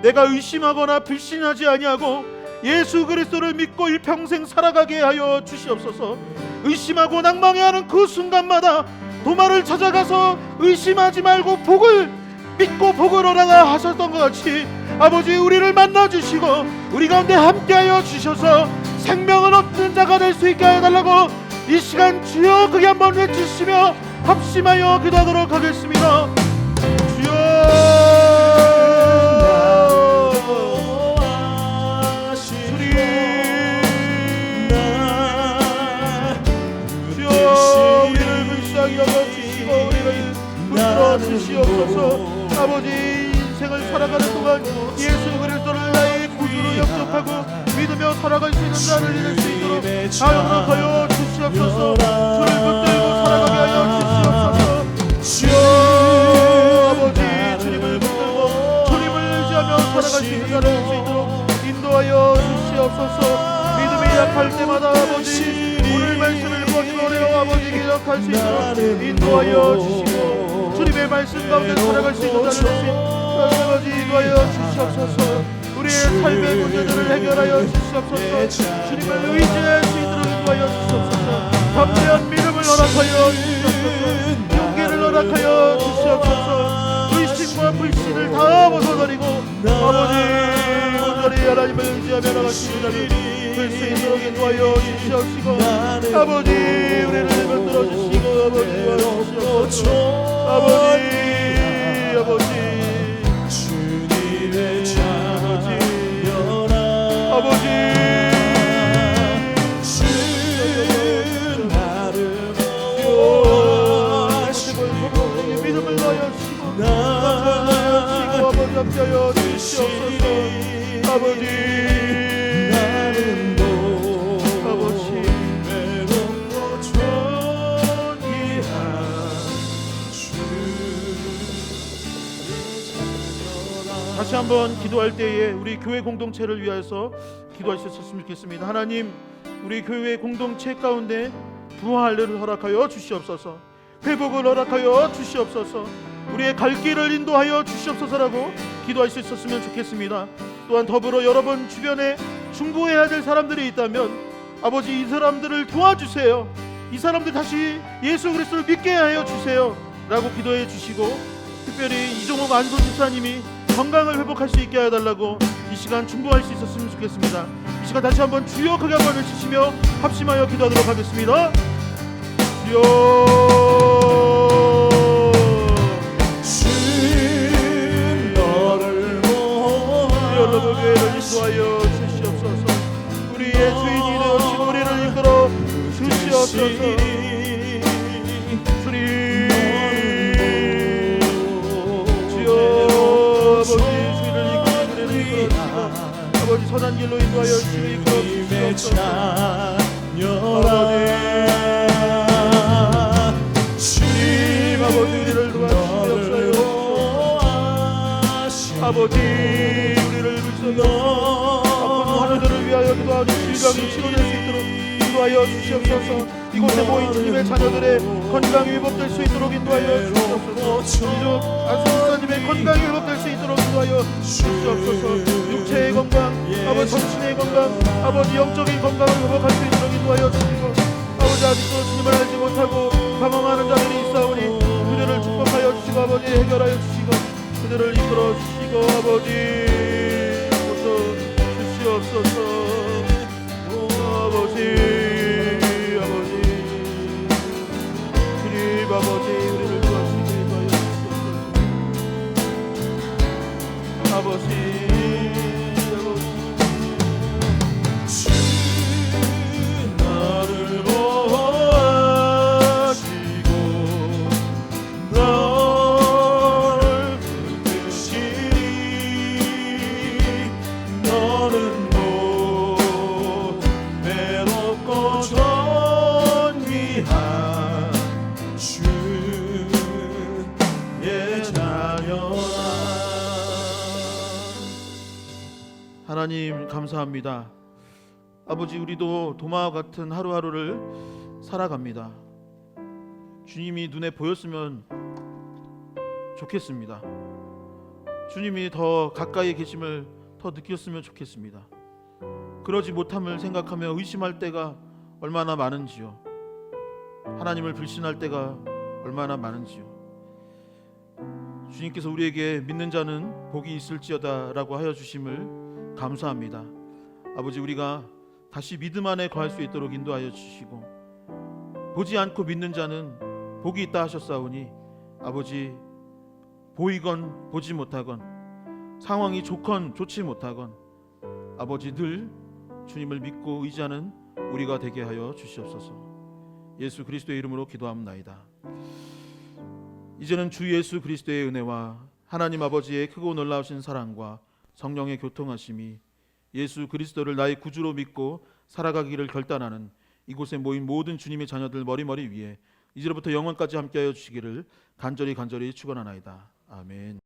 내가 의심하거나 불신하지 아니하고 예수 그리스도를 믿고 일평생 살아가게 하여 주시옵소서. 의심하고 낭망해하는 그 순간마다 도마를 찾아가서 의심하지 말고 복을 믿고 복을 얻어라 하셨던 것 같이 아버지 우리를 만나주시고 우리 가운데 함께하여 주셔서 생명을 얻는 자가 될 수 있게 해달라고 이 시간 주여 크게 한번 외치시며 합심하여 기도하도록 하겠습니다. 주여 우리를 불쌍히 여겨주시고 우리를 붙들어 주시옵소서. 아버지 인생을 살아가는 동안 예수 그리스도를 나의 구주로 영접하고 믿으며 살아갈 수 있는 자를 이룰 수 있도록 사용하여 주시옵소서. 주를 붙들고 살아가게 하여 주시옵소서. 주여 아버지 주님을 붙들고 주님을 의지하며 살아갈 수 있는 자를 이룰 수 있도록 인도하여 주시옵소서. 믿음이 약할 때마다 아버지 오늘 말씀을 보시오래요. 아버지 기억할 수 있도록 인도하여 주시고 주님의 말씀 가운데 살아갈 수 있는 자를 아버지 인도하여 주시옵소서. 우리의 삶의 문제들을 해결하여 주시옵소서. 주님을 의지할 수 있도록 인도하여 주시옵소서. 담대한 믿음을 허락하여 주시옵소서. 용기를 허락하여 주시옵소서. 의심과 불신을 다 벗어버리고 아버지 온전히 하나님을 의지하며 나갈 수 있는 자를 될수 있도록 인도하여 주시옵시고 아버지 우리를 만들어 주시고 아버지 도와주시옵소서. 아버지 주님의 자녀라. 아버지 주 나를 보호하시고 믿음을 넣어 주시고 나를 아버지 함께하여 주시옵소서. 아버지 다시 한번 기도할 때에 우리 교회 공동체를 위해서 기도할 수 있었으면 좋겠습니다. 하나님, 우리 교회 공동체 가운데 부활을 허락하여 주시옵소서. 회복을 허락하여 주시옵소서. 우리의 갈 길을 인도하여 주시옵소서라고 기도할 수 있었으면 좋겠습니다. 또한 더불어 여러분 주변에 중보해야 될 사람들이 있다면 아버지, 이 사람들을 도와주세요. 이 사람들 다시 예수 그리스도를 믿게 하여 주세요 라고 기도해 주시고, 특별히 이종옥 안소 집사님이 건강을 회복할 수 있게 해달라고 이 시간 중보할 수 있었으면 좋겠습니다. 이 시간 다시 한번 주여 크게 한번 외치시며 합심하여 기도하도록 하겠습니다. 주여, 주님 너를 여러분 교회를 인도하여 주시옵소서. 우리의 주인이 되어주신 우리를 이끌어 주시옵소서. 주님, 주여, 아버지 주인을 이끌어 우리를 이끌어 주시고, 아버지 선한 길로 인도하여 주시고 이끌어 주시옵소서. 주님, 아버지 우리를 도와주시옵소서. 아버지 우리를 불쌍히 아픈 환우들을 위하여 기도하니 질병이 치료될 수 있도록 인도하여 주시옵소서. 이곳에 모인 주님의 자녀들의 건강이 회복될 수 있도록 인도하여 주시옵소서. 이족 안수사님의 건강이 회복될 수 있도록 인도하여 주시옵소서. 육체의 건강, 아버지 정신의 건강, 아버지 영적인 건강을 회복할 수 있도록 인도하여 주시고, 아버지 아직도 주님을 알지 못하고 방황하는 자들이 있사오니 그들을 축복하여 주시고, 아버지 해결하여 주시고, 그들을 이끌어 주시고, 아버지 주시옵소서. 아버지 주님, 아버지 우리를 도와주시기 위하여 주옵소서. 아버지 하나님 감사합니다. 아버지, 우리도 도마와 같은 하루하루를 살아갑니다. 주님이 눈에 보였으면 좋겠습니다. 주님이 더 가까이 계심을 더 느꼈으면 좋겠습니다. 그러지 못함을 생각하며 의심할 때가 얼마나 많은지요. 하나님을 불신할 때가 얼마나 많은지요. 주님께서 우리에게 믿는 자는 복이 있을지어다 라고 하여 주심을 감사합니다. 아버지, 우리가 다시 믿음 안에 거할 수 있도록 인도하여 주시고, 보지 않고 믿는 자는 복이 있다 하셨사오니, 아버지, 보이건 보지 못하건 상황이 좋건 좋지 못하건 아버지 늘 주님을 믿고 의지하는 우리가 되게 하여 주시옵소서. 예수 그리스도의 이름으로 기도합나이다. 이제는 주 예수 그리스도의 은혜와 하나님 아버지의 크고 놀라우신 사랑과 성령의 교통하심이 예수 그리스도를 나의 구주로 믿고 살아가기를 결단하는 이곳에 모인 모든 주님의 자녀들 머리머리 위에 이제로부터 영원까지 함께하여 주시기를 간절히 축원하나이다. 아멘.